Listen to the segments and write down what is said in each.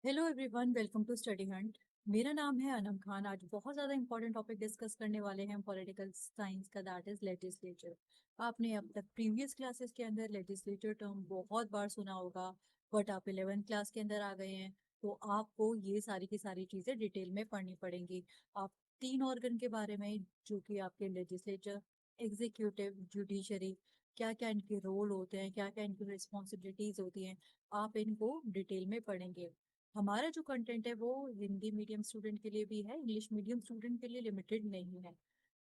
Hello everyone, welcome to Study Hunt. मेरा नाम है अनम खान। आज बहुत ज़्यादा इंपॉर्टेंट टॉपिक डिस्कस करने वाले हैं पॉलिटिकल साइंस का, दैट इज लेजिस्लेचर। आपने अब तक प्रीवियस क्लासेस के अंदर लेजिस्लेचर टर्म बहुत बार सुना होगा, बट आप 11th क्लास के अंदर आ गए हैं तो आपको ये सारी की सारी चीज़ें डिटेल में पढ़नी पड़ेंगी। आप तीन ऑर्गन के बारे में, जो कि आपके लेजिस्लेचर, एग्जीक्यूटिव, जुडिशरी, क्या क्या इनके रोल होते हैं, क्या क्या इनकी रिस्पॉन्सिबिलिटीज होती हैं, आप इनको डिटेल में पढ़ेंगे। हमारा जो कंटेंट है वो हिंदी मीडियम स्टूडेंट के लिए भी है, इंग्लिश मीडियम स्टूडेंट के लिए लिमिटेड नहीं है।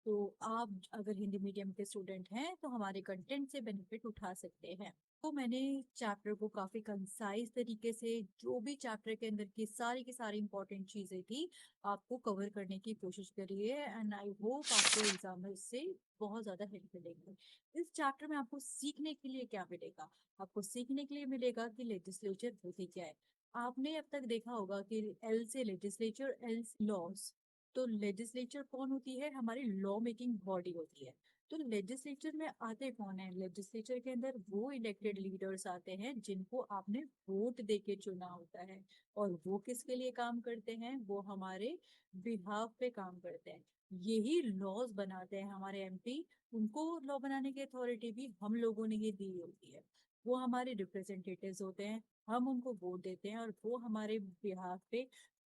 तो आप अगर हिंदी मीडियम के स्टूडेंट हैं तो हमारे कंटेंट से बेनिफिट उठा सकते हैं। तो मैंने चैप्टर को काफी कंसाइज तरीके से, जो भी चैप्टर के अंदर की सारी इंपॉर्टेंट चीजें थी, आपको कवर करने की कोशिश करी है, एंड आई होप आपको एग्जाम में इससे बहुत ज्यादा हेल्प मिलेगी। इस चैप्टर में आपको सीखने के लिए क्या मिलेगा? आपको सीखने के लिए मिलेगा कि लेजिस्लेचर होती क्या है। आपने अब तक देखा होगा कि एल से लेजिस्लेचर, एल लॉज। तो लेजिस्लेचर कौन होती है? हमारी लॉ मेकिंग बॉडी होती है। तो लेजिस्लेचर में आते कौन है? लेजिस्लेचर के अंदर वो इलेक्टेड लीडर्स आते हैं जिनको आपने वोट दे के चुना होता है। और वो किसके लिए काम करते हैं? वो हमारे बिहाफ पे काम करते हैं। यही लॉज बनाते हैं हमारे एमपी। उनको लॉ बनाने की अथॉरिटी भी हम लोगों ने ही दी होती है। वो हमारे रिप्रेजेंटेटिव्स होते हैं। हम उनको वोट देते हैं और वो हमारे बिहाफ पे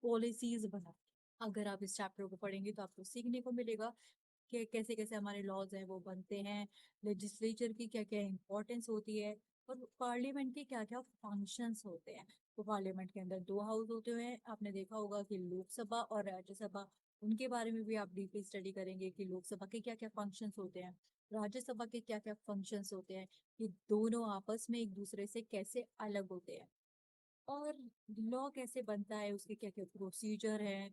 पॉलिसीज बनाते हैं। अगर आप इस चैप्टर को पढ़ेंगे तो आपको सीखने को मिलेगा कि कैसे कैसे हमारे लॉज हैं वो बनते हैं, लेजिस्लेचर की क्या क्या इंपॉर्टेंस होती है, और पार्लियामेंट के क्या क्या फंक्शंस होते हैं। तो पार्लियामेंट के अंदर दो हाउस होते हैं। आपने देखा होगा कि लोकसभा और राज्यसभा। उनके बारे में भी आप डीपली स्टडी करेंगे कि लोकसभा के क्या क्या फंक्शंस होते हैं, राज्यसभा के क्या क्या फंक्शंस होते हैं, कि दोनों आपस में एक दूसरे से कैसे अलग होते हैं, और लॉ कैसे बनता है, उसके क्या क्या प्रोसीजर है,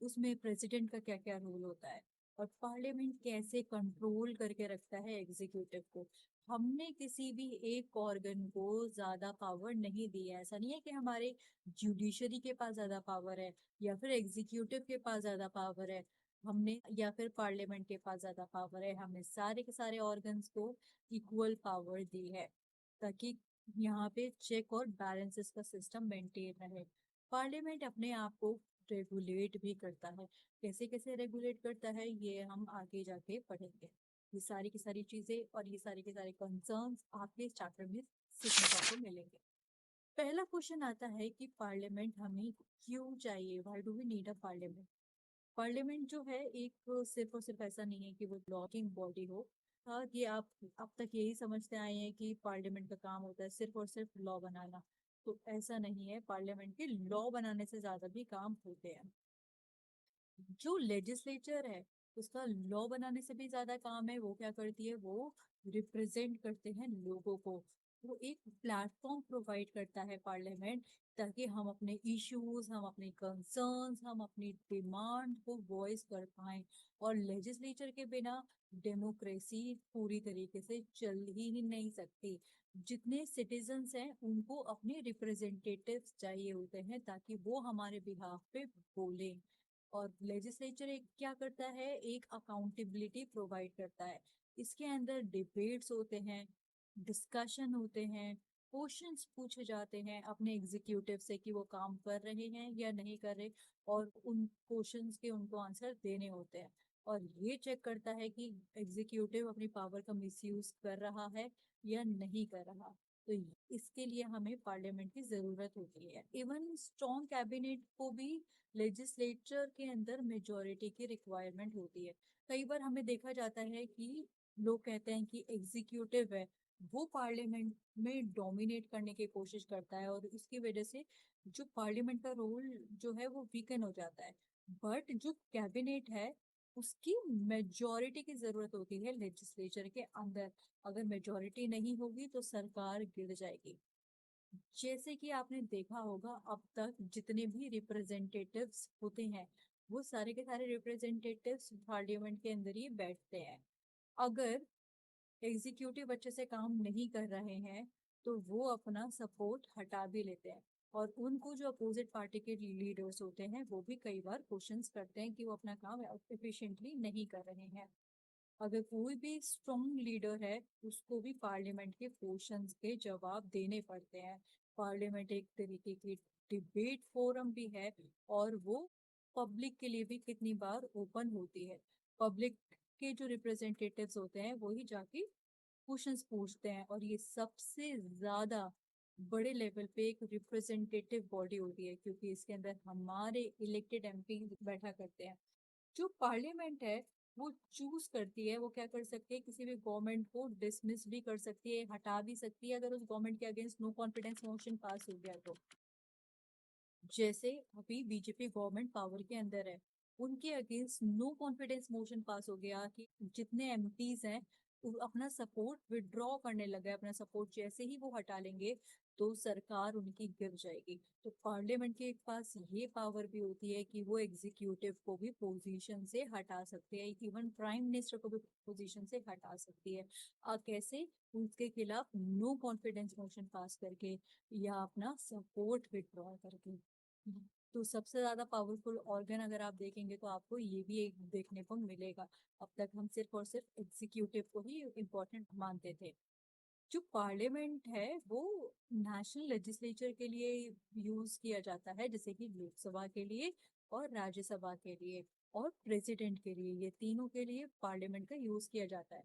उसमें प्रेसिडेंट का क्या क्या रोल होता है, और पार्लियामेंट कैसे कंट्रोल करके रखता है एग्जीक्यूटिव को। हमने किसी भी एक ऑर्गन को ज्यादा पावर नहीं दी है। ऐसा नहीं है कि हमारे जुडिशरी के पास ज्यादा पावर है या फिर एग्जीक्यूटिव के पास ज्यादा पावर है, हमने या फिर पार्लियामेंट के पास ज्यादा पावर है। हमने सारे के सारे ऑर्गन्स को इक्वल पावर दी है, ताकि यहाँ पे चेक और बैलेंसेस का सिस्टम मेंटेन रहे। पार्लियामेंट अपने आप को रेगुलेट भी करता है। कैसे कैसे रेगुलेट करता है ये हम आगे जाके पढ़ेंगे। ये सारी की सारी चीजें और ये सारे के सारे कंसर्न्स आपके इस चैप्टर में सीखने को आपको मिलेंगे। पहला क्वेश्चन आता है कि पार्लियामेंट हमें क्यों चाहिए? Why do we need a parliament? Parliament जो है एक सिर्फ और सिर्फ ऐसा नहीं है कि वो लॉकिंग बॉडी हो। हाँ, कि आप अब तक यही समझते आए हैं कि पार्लियामेंट का काम होता है सिर्फ और सिर्फ लॉ बनाना। तो ऐसा नहीं है, पार्लियामेंट के लॉ बनाने से ज्यादा भी काम होते हैं। जो लेजिस्लेचर है उसका लॉ बनाने से भी ज्यादा काम है। वो क्या करती है? वो रिप्रेजेंट करते हैं लोगों को। वो एक प्लेटफॉर्म प्रोवाइड करता है पार्लियामेंट, ताकि हम अपने इश्यूज, हम अपने कंसर्न्स, हम अपनी डिमांड को वॉइस कर पाए। और लेजिस्लेचर के बिना डेमोक्रेसी पूरी तरीके से चल ही नहीं सकती। जितने सिटीजन्स हैं उनको अपने रिप्रेजेंटेटिव्स चाहिए होते हैं, ताकि वो हमारे बिहाफ पे बोले। और लेजिस्लेचर एक क्या करता है? एक अकाउंटेबिलिटी प्रोवाइड करता है। इसके अंदर डिबेट्स होते हैं, डिस्कशन होते हैं, क्वेश्चंस पूछे जाते हैं अपने एग्जीक्यूटिव से कि वो काम कर रहे हैं या नहीं कर रहे, और उन क्वेश्चंस के उनको आंसर देने होते हैं। और ये चेक करता है कि एग्जीक्यूटिव अपनी पावर का मिसयूज कर रहा है या नहीं कर रहा। तो इसके लिए हमें पार्लियामेंट की जरूरत होती है। इवन स्ट्रॉन्ग कैबिनेट को भी लेजिस्लेचर के अंदर मेजोरिटी की रिक्वायरमेंट होती है। कई बार हमें देखा जाता है कि लोग कहते हैं कि एग्जीक्यूटिव है वो पार्लियामेंट में डोमिनेट करने की कोशिश करता है, और इसकी वजह से जो पार्लियामेंट का रोल जो है वो वीकन हो जाता है। बट जो कैबिनेट है उसकी मेजोरिटी की जरूरत होती है लेजिस्लेचर के अंदर। अगर मेजोरिटी नहीं होगी तो सरकार गिर जाएगी। जैसे कि आपने देखा होगा अब तक जितने भी रिप्रेजेंटेटिव्स होते हैं, वो सारे के सारे रिप्रेजेंटेटिव्स पार्लियामेंट के अंदर ही बैठते हैं। अगर एग्जीक्यूटिव अच्छे से काम नहीं कर रहे हैं तो वो अपना सपोर्ट हटा भी लेते हैं। और उनको जो अपोजिट पार्टी के लीडर्स होते हैं वो भी कई बार क्वेश्चंस करते हैं कि वो अपना काम एफिशिएंटली नहीं कर रहे हैं। अगर कोई भी स्ट्रॉन्ग लीडर है उसको भी पार्लियामेंट के क्वेश्चंस के जवाब देने पड़ते हैं। पार्लियामेंट एक तरीके की डिबेट फोरम भी है, और वो पब्लिक के लिए भी कितनी बार ओपन होती है। पब्लिक के जो रिप्रेजेंटेटिव्स होते हैं वही जाके क्वेश्चंस पूछते हैं, और ये सबसे ज्यादा बड़े लेवल पे एक रिप्रेजेंटेटिव बॉडी होती है, क्योंकि इसके अंदर हमारे इलेक्टेड एमपी बैठा करते हैं। जो पार्लियामेंट है वो चूज करती है, वो क्या कर सकती है, किसी भी गवर्नमेंट को डिसमिस भी कर सकती है, हटा भी सकती है अगर उस गवर्नमेंट के against no confidence motion pass हो गया तो। जैसे अभी बीजेपी गवर्नमेंट पावर के अंदर है, उनके against no confidence motion pass हो गया कि जितने एमपीज हैं वो अपना सपोर्ट विड्रॉ करने लगे, अपना सपोर्ट जैसे ही वो हटा लेंगे तो सरकार उनकी गिर जाएगी। तो पार्लियामेंट के पास ये पावर भी होती है कि वो एग्जीक्यूटिव को भी पोजीशन से हटा सकते हैं, इवन प्राइम मिनिस्टर को भी पोजीशन से हटा सकती है। कैसे? उसके खिलाफ नो कॉन्फिडेंस मोशन पास करके या अपना सपोर्ट विड्रॉ करके। तो सबसे ज्यादा पावरफुल ऑर्गन अगर आप देखेंगे तो आपको ये भी एक देखने को मिलेगा। अब तक हम सिर्फ और सिर्फ एग्जीक्यूटिव को ही इम्पोर्टेंट मानते थे। जो पार्लियामेंट है वो नेशनल लेजिस्लेचर के लिए यूज किया जाता है, जैसे कि लोकसभा के लिए और राज्यसभा के लिए और प्रेसिडेंट के लिए, ये तीनों के लिए पार्लियामेंट का यूज किया जाता है।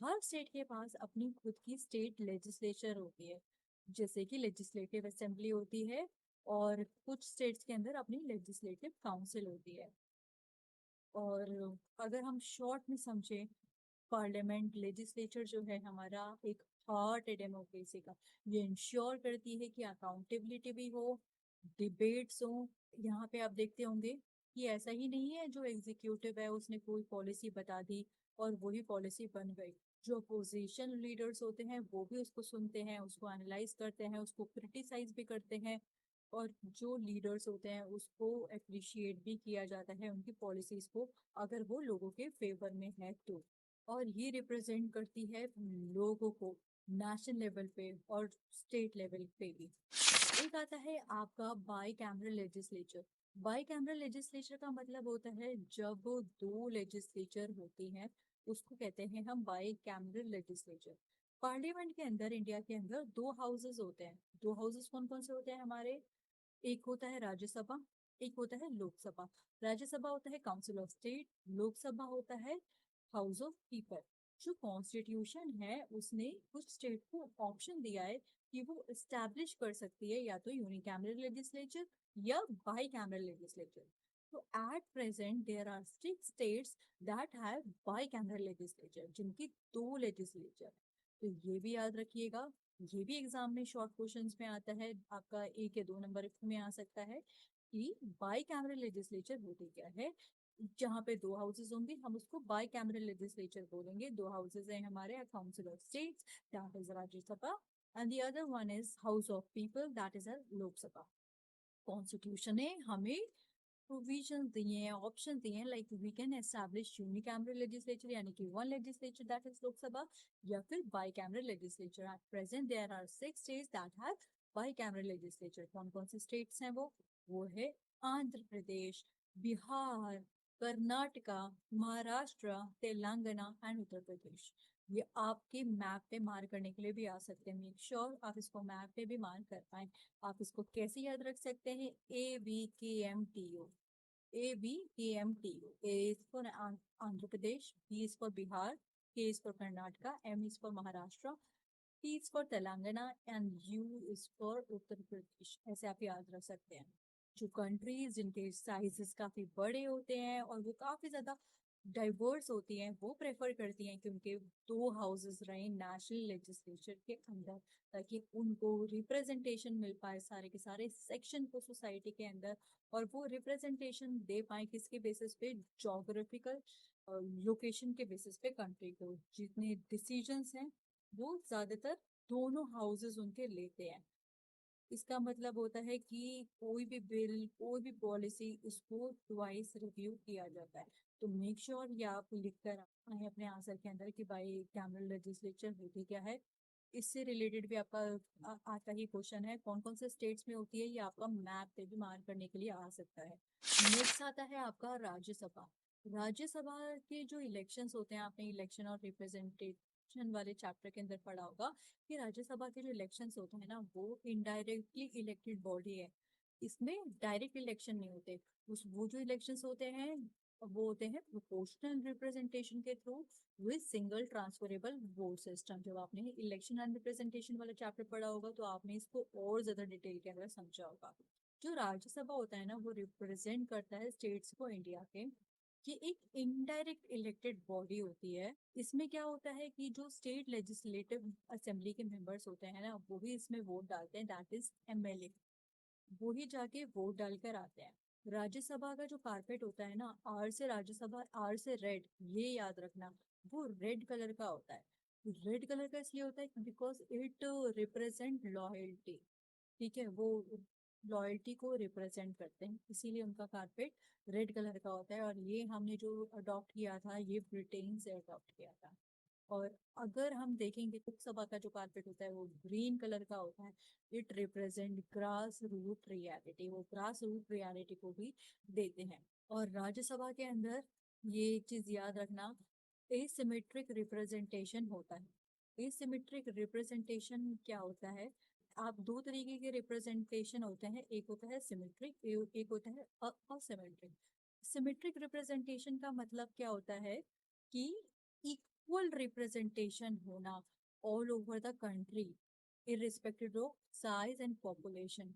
हर स्टेट के पास अपनी खुद की स्टेट लेजिस्लेचर होती है, जैसे कि लेजिस्लेटिव असेंबली होती है, और कुछ स्टेट्स के अंदर अपनी लेजिस्लेटिव काउंसिल होती है। और अगर हम शॉर्ट में समझें, पार्लियामेंट लेजिस्लेचर जो है हमारा एक पार्ट है डेमोक्रेसी का। ये इंश्योर करती है कि अकाउंटेबिलिटी भी हो, डिबेट्स हो। यहाँ पे आप देखते होंगे कि ऐसा ही नहीं है जो एग्जीक्यूटिव है उसने कोई पॉलिसी बता दी और वही पॉलिसी बन गई। जो अपोजिशन लीडर्स होते हैं वो भी उसको सुनते हैं, उसको एनालाइज करते हैं, उसको क्रिटिसाइज भी करते हैं, और जो लीडर्स होते हैं उसको अप्रिशिएट भी किया जाता है उनकी पॉलिसीज को, अगर वो लोगों के फेवर में है तो। और ये रिप्रेजेंट करती है लोगों को नेशनल लेवल पे और स्टेट लेवल पे भी। एक आता है आपका by cameral legislature. By cameral legislature का मतलब होता है जब दो लेजिस्लेचर होती हैं उसको कहते हैं हम बाई कैमरल लेजिस्लेचर। पार्लियामेंट के अंदर, इंडिया के अंदर दो हाउसेस होते हैं। दो हाउसेस कौन कौन से होते हैं हमारे? एक होता है राज्यसभा, एक होता है लोकसभा। राज्यसभा होता है काउंसिल ऑफ स्टेट, लोकसभा होता है हाउस ऑफ पीपल। जो कॉन्स्टिट्यूशन है उसने कुछ स्टेट को ऑप्शन दिया है कि वो स्टैब्लिश कर सकती है या तो यूनिकैमरल लेजिस्लेचर या बाई कैमरल लेजिस्लेचर। तो at present there are 6 states that have bicameral legislature, जिनकी दो लेजिस्लेचर। तो ये भी याद रखिएगा, ये भी एग्जाम में शॉर्ट क्वेश्चंस में आता है, आपका 1 या 2 नंबर में आ सकता है कि बाई कैमरल लेजिस्लेचर होती क्या है। जहाँ पे दो हाउसेस होंगे हम उसको बाई कैमरल लेजिस्लेचर बोलेंगे। दो हाउसेस हैं हमारे, council of states that is Rajya Sabha, and the other one is house of people that is Lok Sabha. Constitution ने हमें प्रोविजन दिए हैं, ऑप्शन दिए हैं, like we can establish unicameral legislature यानी कि one legislature that is Lok Sabha, या फिर bicameral legislature. At present there are 6 states that have bicameral legislature. कौन कौन से स्टेट्स हैं वो है आंध्र प्रदेश, बिहार, कर्नाटका, महाराष्ट्र, तेलंगाना एंड उत्तर प्रदेश। ये आपके मैप पे मार्क करने के लिए भी आ सकते हैं, मेक श्योर आप इसको मैप पे भी मार्क कर पाए। आप इसको कैसे याद रख सकते हैं? ABKMTO, ABKMTO। A is for Andhra Pradesh, B is for Bihar, K is for Karnataka, M is for Maharashtra, T is for Telangana and U is for Uttar Pradesh. ऐसे आप याद रख सकते हैं। जो कंट्रीज जिनके साइजेस काफी बड़े होते हैं और वो काफी ज्यादा डाइवर्स होती हैं, वो प्रेफर करती हैं कि उनके दो हाउसेस रहें नेशनल लेजिस्लेचर के अंदर, ताकि उनको रिप्रेजेंटेशन मिल पाए सारे के सारे सेक्शन को सोसाइटी के अंदर। और वो रिप्रेजेंटेशन दे पाए किसके बेसिस पे? जोग्राफिकल लोकेशन के बेसिस पे कंट्री को। जितने डिसीजंस हैं वो ज्यादातर दोनों हाउसेस उनके लेते हैं। इसका मतलब होता है कि कोई भी बिल, कोई भी पॉलिसी, उसको ट्वाइस रिव्यू किया जाता है। तो मेक श्योर ये आप लिख कर आए अपने आंसर के अंदर कि बाई कैमरल लेजिस्लेचर होती क्या है। इससे रिलेटेड भी आपका आता ही क्वेश्चन है कौन कौन से स्टेट्स में होती है, ये आपका मैप पे भी मार्क करने के लिए आ सकता है। नेक्स्ट आता है आपका राज्यसभा। राज्यसभा के जो इलेक्शंस होते हैं, आपने इलेक्शन और इलेक्शन वाले चैप्टर के अंदर पढ़ा होगा कि राज्यसभा के जो इलेक्शंस होते हैं ना वो इनडायरेक्टली इलेक्टेड बॉडी है। इसमें डायरेक्ट इलेक्शन नहीं होते। उस वो जो इलेक्शंस होते हैं वो होते हैं प्रोपोर्शनल रिप्रेजेंटेशन के through with single transferable vote system. जब आपने इलेक्शन एंड रिप्रेजेंटेशन वाला चैप्टर पढ़ा होगा तो आपने इसको और ज्यादा डिटेल के अंदर समझा होगा। जो राज्यसभा होता है ना वो रिप्रेजेंट करता है स्टेट्स को इंडिया के। ये एक इनडायरेक्ट इलेक्टेड बॉडी होती है। इसमें क्या होता है कि जो स्टेट लेजिस्लेटिव असेंबली के मेंबर्स होते हैं ना वो भी इसमें वोट डालते हैं, दैट इज एमएलए। वो ही जाके वोट डालकर आते हैं। राज्यसभा का जो कारपेट होता है ना, आर से राज्यसभा, आर से रेड, ये याद रखना। वो रेड कलर का होता है। रेड कलर का इसलिए होता है बिकॉज इट रिप्रेजेंट लॉयल्टी। ठीक है, वो लॉयल्टी को रिप्रेजेंट करते हैं, इसीलिए उनका कारपेट रेड कलर का होता है। और ये हमने जो अडॉप्ट किया था ये ब्रिटेन से अडॉप्ट किया था। और अगर हम देखेंगे लोकसभा का जो कारपेट होता है वो ग्रीन कलर का होता है। It represent grass root reality, वो ग्रास रूट रियलिटी को भी देते हैं। और राज्यसभा के अंदर ये चीज याद रखना, एसिमेट्रिक रिप्रेजेंटेशन होता है। एसिमेट्रिक रिप्रेजेंटेशन क्या होता है? आप दो तरीके के रिप्रेजेंटेशन होते हैं, एक होता है सिमेट्रिक, एक होता है असिमेट्रिक। सिमेट्रिक रिप्रेजेंटेशन का मतलब क्या होता है कि इक्वल रिप्रेजेंटेशन होना all over the country irrespective of size and population.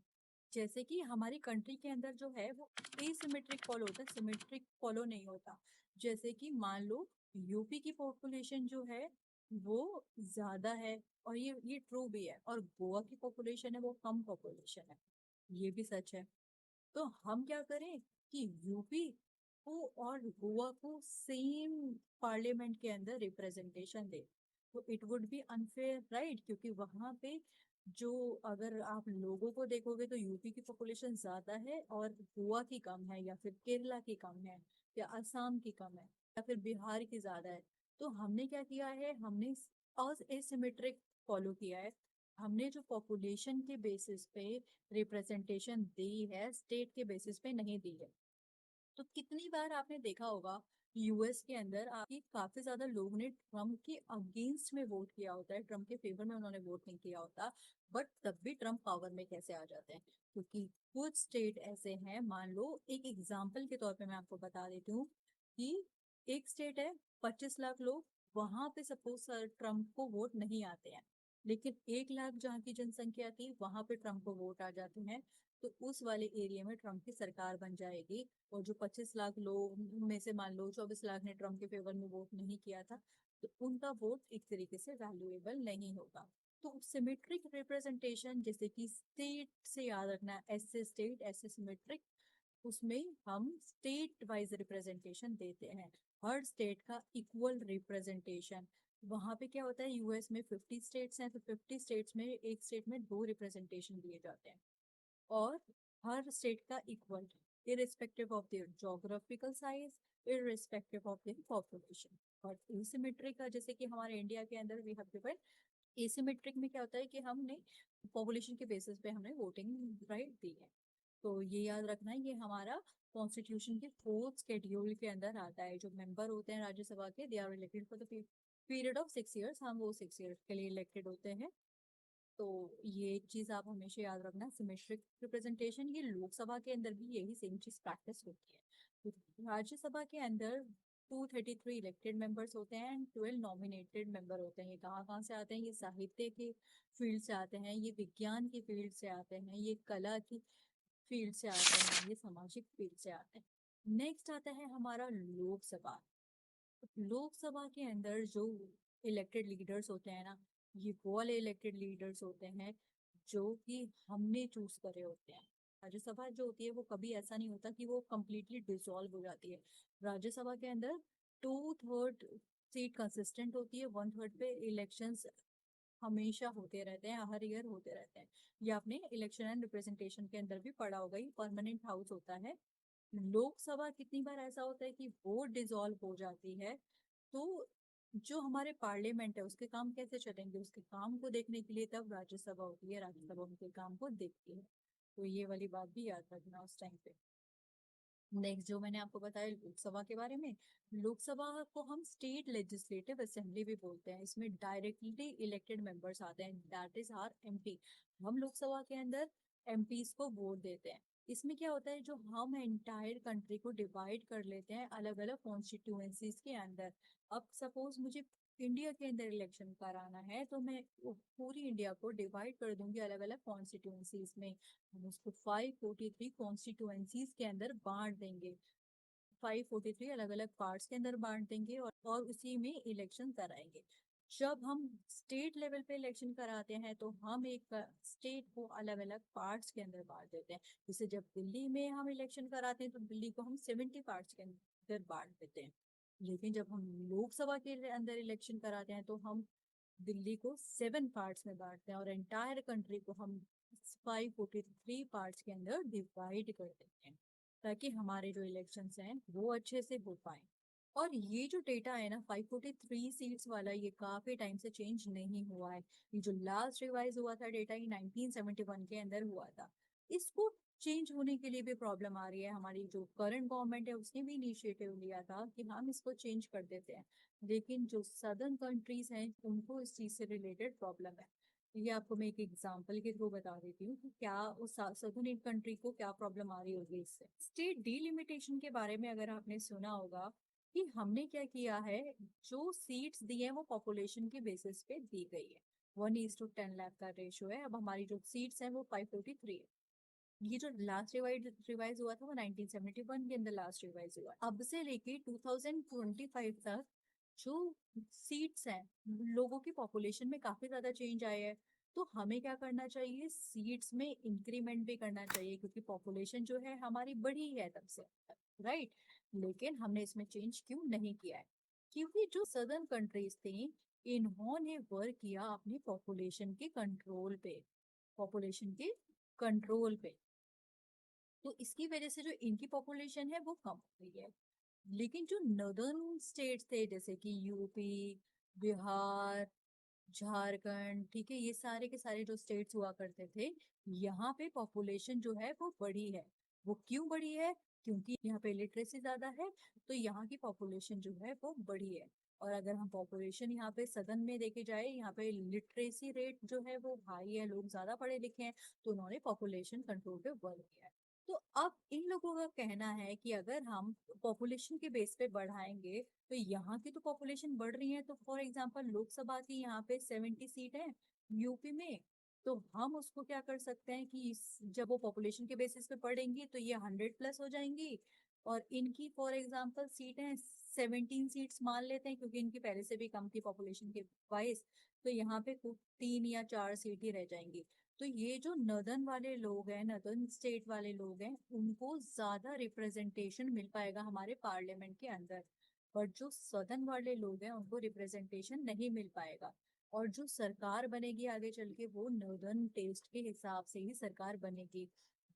जैसे कि हमारी कंट्री के अंदर जो है वो एसिमेट्रिक फॉलो होता है, सिमेट्रिक फॉलो नहीं होता। जैसे कि मान लो यूपी की पॉपुलेशन जो है वो ज्यादा है, और ये ट्रू भी है, और गोवा की पॉपुलेशन है वो कम पॉपुलेशन है, ये भी सच है। तो हम क्या करें कि यूपी को और गोवा को सेम पार्लियामेंट के अंदर रिप्रेजेंटेशन दे। तो it would be unfair, right? क्योंकि वहां पे जो, अगर आप लोगों को देखोगे तो यूपी की पॉपुलेशन ज्यादा है और गोवा की कम है, या फिर केरला की कम है, या असम की कम है, या फिर बिहार की ज्यादा है। तो हमने क्या किया है, हमने एसिमेट्रिक फॉलो किया है। हमने जो पॉपुलेशन के बेसिस पे रिप्रेजेंटेशन दी है, स्टेट के बेसिस पे नहीं दी है। तो कितनी बार आपने देखा होगा यूएस के अंदर आपकी काफी ज्यादा लोगों ने ट्रम्प के अगेंस्ट में वोट किया होता है, ट्रम्प के फेवर में उन्होंने वोट नहीं किया होता, बट तब भी ट्रम्प पावर में कैसे आ जाते हैं? क्योंकि कुछ स्टेट ऐसे हैं, मान लो एक एग्जाम्पल के तौर पे मैं आपको बता देती हूँ कि एक स्टेट है, 25 लाख लोग, वहां पे सपोज ट्रम्प को वोट नहीं आते हैं, लेकिन 1 लाख जहाँ की जनसंख्या थी वहां पे ट्रम्प को वोट आ जाते हैं। तो उस वाले एरिया में ट्रम्प की सरकार बन जाएगी। और जो 25 लाख लोग में से मान लो 24 लाख ने ट्रम्प के फेवर में वोट नहीं किया था, तो उनका वोट एक तरीके से वैल्यूएबल नहीं होगा। तो सिमेट्रिक रिप्रेजेंटेशन, जैसे कि स्टेट से याद रखना, ऐसे स्टेट ऐसे सिमेट्रिक, उसमें हम स्टेट वाइज रिप्रेजेंटेशन देते हैं, हर स्टेट का इक्वल रिप्रेजेंटेशन। वहां पे क्या होता है, यूएस में 50 स्टेट्स हैं, तो 50 स्टेट्स में एक स्टेट में दो रिप्रेजेंटेशन दिए जाते हैं, और हर स्टेट का equal, irrespective of their geographical size, irrespective of their population। और एसिमेट्रिक का, जैसे कि हमारे इंडिया के अंदर वी हैव गिवन, एसिमेट्रिक में क्या होता है कि हमने पॉपुलेशन के बेसिस पे हमने वोटिंग राइट दी है। तो ये याद रखना है, ये हमारा कॉन्स्टिट्यूशन के फोर्थ शेड्यूल के अंदर आता है। जो मेंबर होते हैं राज्यसभा के, they are elected for the period of 6 years, हम वो 6 years के लिए इलेक्टेड होते हैं। तो ये चीज आप हमेशा याद रखना, सिमेट्रिक रिप्रेजेंटेशन। ये लोकसभा के अंदर भी यही सेम चीज प्रैक्टिस होती है। तो राज्यसभा के अंदर 233 इलेक्टेड मेंबर्स होते हैं एंड 12 नॉमिनेटेड मेंबर होते हैं। ये कहाँ कहाँ से आते हैं? ये साहित्य के फील्ड से आते हैं, ये विज्ञान की फील्ड से आते हैं, ये कला की फील्ड से आते हैं, ये सामाजिक फील्ड से आते हैं। नेक्स्ट आता है हमारा लोकसभा। लोकसभा के अंदर जो इलेक्टेड लीडर्स होते हैं ना, ये वो वाले इलेक्टेड लीडर्स होते हैं जो कि हमने चूज करे होते हैं। राज्यसभा जो होती है वो कभी ऐसा नहीं होता कि वो कंप्लीटली डिसॉल्व हो जाती है। राज्यसभा के अंदर 2/3 सीट कंसिस्टेंट होती है, 1/3 पे इलेक्शंस हमेशा होते रहते हैं, हर ईयर होते रहते हैं। ये आपने इलेक्शन एंड रिप्रेजेंटेशन के अंदर भी पढ़ा होगा, ये परमानेंट हाउस होता है। लोकसभा कितनी बार ऐसा होता है कि वो डिसॉल्व हो जाती है, तो जो हमारे पार्लियामेंट है उसके काम कैसे चलेंगे, उसके काम को देखने के लिए तब राज्यसभा होती है, राज्यसभा उनके काम को देखती है। तो ये वाली बात भी याद रखना उस टाइम पे। नेक्स्ट जो मैंने आपको बताया लोकसभा के बारे में, लोकसभा को हम स्टेट लेजिस्लेटिव असेंबली भी बोलते हैं। इसमें डायरेक्टली इलेक्टेड मेंबर्स आते हैं, दैट इज आवर एमपी। हम लोकसभा के अंदर एमपीज को वोट देते हैं। इसमें क्या होता है, जो हम एंटायर कंट्री को डिवाइड कर लेते हैं अलग अलग कॉन्स्टिट्यूएंसीज के अंदर। अब सपोज मुझे इंडिया के अंदर इलेक्शन कराना है, तो मैं पूरी इंडिया को डिवाइड कर दूंगी अलग अलग कॉन्स्टिट्यूएंसीज में। हम उसको 543 कॉन्स्टिट्यूएंसीज के अंदर बांट देंगे, 543 अलग अलग पार्ट्स के अंदर बांट देंगे, और उसी में इलेक्शन कराएंगे। जब हम स्टेट लेवल पे इलेक्शन कराते हैं तो हम एक स्टेट को अलग अलग पार्ट्स के अंदर बांट देते हैं। जैसे जब दिल्ली में हम इलेक्शन कराते हैं तो दिल्ली को हम 70 पार्ट्स के अंदर बांट देते हैं। लेकिन जब हम लोकसभा के अंदर इलेक्शन कराते हैं तो हम दिल्ली को 7 पार्ट्स में बांटते हैं और एंटायर कंट्री को हम 543 पार्ट्स के अंदर डिवाइड कर देते हैं, ताकि हमारे जो इलेक्शंस हैं वो अच्छे से हो पाए। और ये जो डेटा है ना 543 सीट्स वाला, ये काफी टाइम से चेंज नहीं हुआ है। ये जो लास्ट रिवाइज हुआ था डेटा, ये 1971 के अंदर हुआ था। इसको चेंज होने के लिए भी प्रॉब्लम आ रही है। हमारी जो करंट गवर्नमेंट है उसने भी इनिशिएटिव लिया था कि हम इसको चेंज कर देते हैं, लेकिन जो सदर्न कंट्रीज हैं उनको इस चीज से रिलेटेड प्रॉब्लम है। ये आपको मैं एक एग्जांपल के थ्रू बता देती हूँ कि क्या उस सदर्न कंट्री को क्या प्रॉब्लम आ रही होगी इससे। स्टेट डीलिमिटेशन के बारे में अगर आपने सुना होगा कि हमने क्या किया है, जो सीट्स दी है वो पॉपुलेशन के बेसिस पे दी गई है। 1:10 लाख का रेशियो है। अब हमारी जो सीट्स हैं वो 543 है। ये जो लास्ट रिवाइज हुआ था वो 1971 के अंदर लास्ट रिवाइज हुआ। अब से लेके 2025 तक जो सीट्स हैं, लोगों की पॉपुलेशन में काफी ज्यादा चेंज आया है। तो हमें क्या करना चाहिए, सीट्स में इंक्रीमेंट भी करना चाहिए, क्योंकि पॉपुलेशन जो है हमारी बढ़ी है तब से, राइट। लेकिन हमने इसमें चेंज क्यों नहीं किया है, क्योंकि जो सदर्न कंट्रीज थी इन्होंने वर्क किया अपनी पॉपुलेशन के कंट्रोल पे। तो इसकी वजह से जो इनकी पॉपुलेशन है वो कम हो गई है। लेकिन जो नॉर्दर्न स्टेट्स थे जैसे कि यूपी, बिहार, झारखंड, ठीक है, ये सारे के सारे जो स्टेट्स हुआ करते थे, यहाँ पे पॉपुलेशन जो है वो बढ़ी है। वो क्यों बढ़ी है, क्योंकि यहाँ पे लिटरेसी ज्यादा है, तो यहाँ की पॉपुलेशन जो है वो बढ़ी है। और अगर हम पॉपुलेशन यहाँ पे सदन में देखे जाए, यहाँ पे लिटरेसी रेट जो है वो हाई है, लोग ज्यादा पढ़े लिखे हैं, तो उन्होंने पॉपुलेशन कंट्रोल पे वर्क किया है। तो अब इन लोगों का कहना है कि अगर हम पॉपुलेशन के बेस पे बढ़ाएंगे, तो यहाँ की तो पॉपुलेशन बढ़ रही है, तो फॉर एग्जांपल लोकसभा की यहाँ पे 70 सीट है यूपी में, तो हम उसको क्या कर सकते हैं कि जब वो पॉपुलेशन के बेसिस पे पढ़ेंगी तो ये 100+ हो जाएंगी। और इनकी फॉर एग्जांपल सीट है 17 सीट्स मान लेते हैं, क्योंकि इनकी पहले से भी कम थी पॉपुलेशन के वाइज, तो यहाँ पे कुछ 3 या 4 सीट ही रह जाएंगी। तो ये जो नदन वाले लोग हैं, नदन स्टेट वाले लोग हैं, उनको ज्यादा रिप्रेजेंटेशन मिल पाएगा हमारे पार्लियामेंट के अंदर। बट जो सदन वाले लोग हैं उनको रिप्रेजेंटेशन नहीं मिल पाएगा। और जो सरकार बनेगी आगे चल के वो नॉर्दर्न टेस्ट के हिसाब से ही सरकार बनेगी।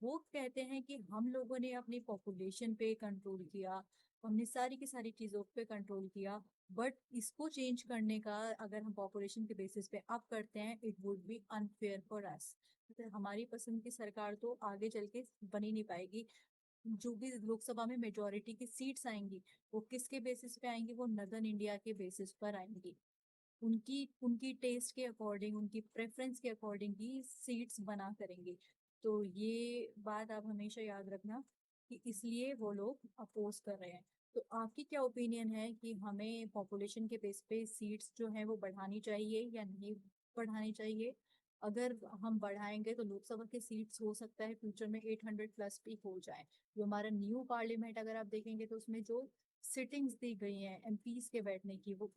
वो कहते हैं कि हम लोगों ने अपनी पॉपुलेशन पे कंट्रोल किया, हमने सारी की सारी चीजों पे कंट्रोल किया, बट इसको चेंज करने का अगर हम पॉपुलेशन के बेसिस पे अब करते हैं, it would be unfair for us. हमारी पसंद की सरकार तो आगे चल के बन ही नहीं पाएगी। जो भी लोकसभा में मेजोरिटी की सीट्स आएंगी वो किसके बेसिस पे आएंगी, वो नदर्न इंडिया के बेसिस पर आएंगी। उनकी उनकी टेस्ट के अकॉर्डिंग, उनकी प्रेफरेंस के अकॉर्डिंग ही सीट्स बना करेंगे। तो ये बात आप हमेशा याद रखना कि इसलिए वो लोग अपोज कर रहे हैं। तो आपकी क्या ओपिनियन है कि हमें पॉपुलेशन के बेस पे सीट्स जो है वो बढ़ानी चाहिए या नहीं बढ़ानी चाहिए? अगर हम बढ़ाएंगे तो लोकसभा के सीट्स हो सकता है फ्यूचर में 800+ भी हो जाए। जो हमारा न्यू पार्लियामेंट अगर आप देखेंगे तो उसमें जो सिटिंग्स दी गई हैं एमपीज के बैठने की, वो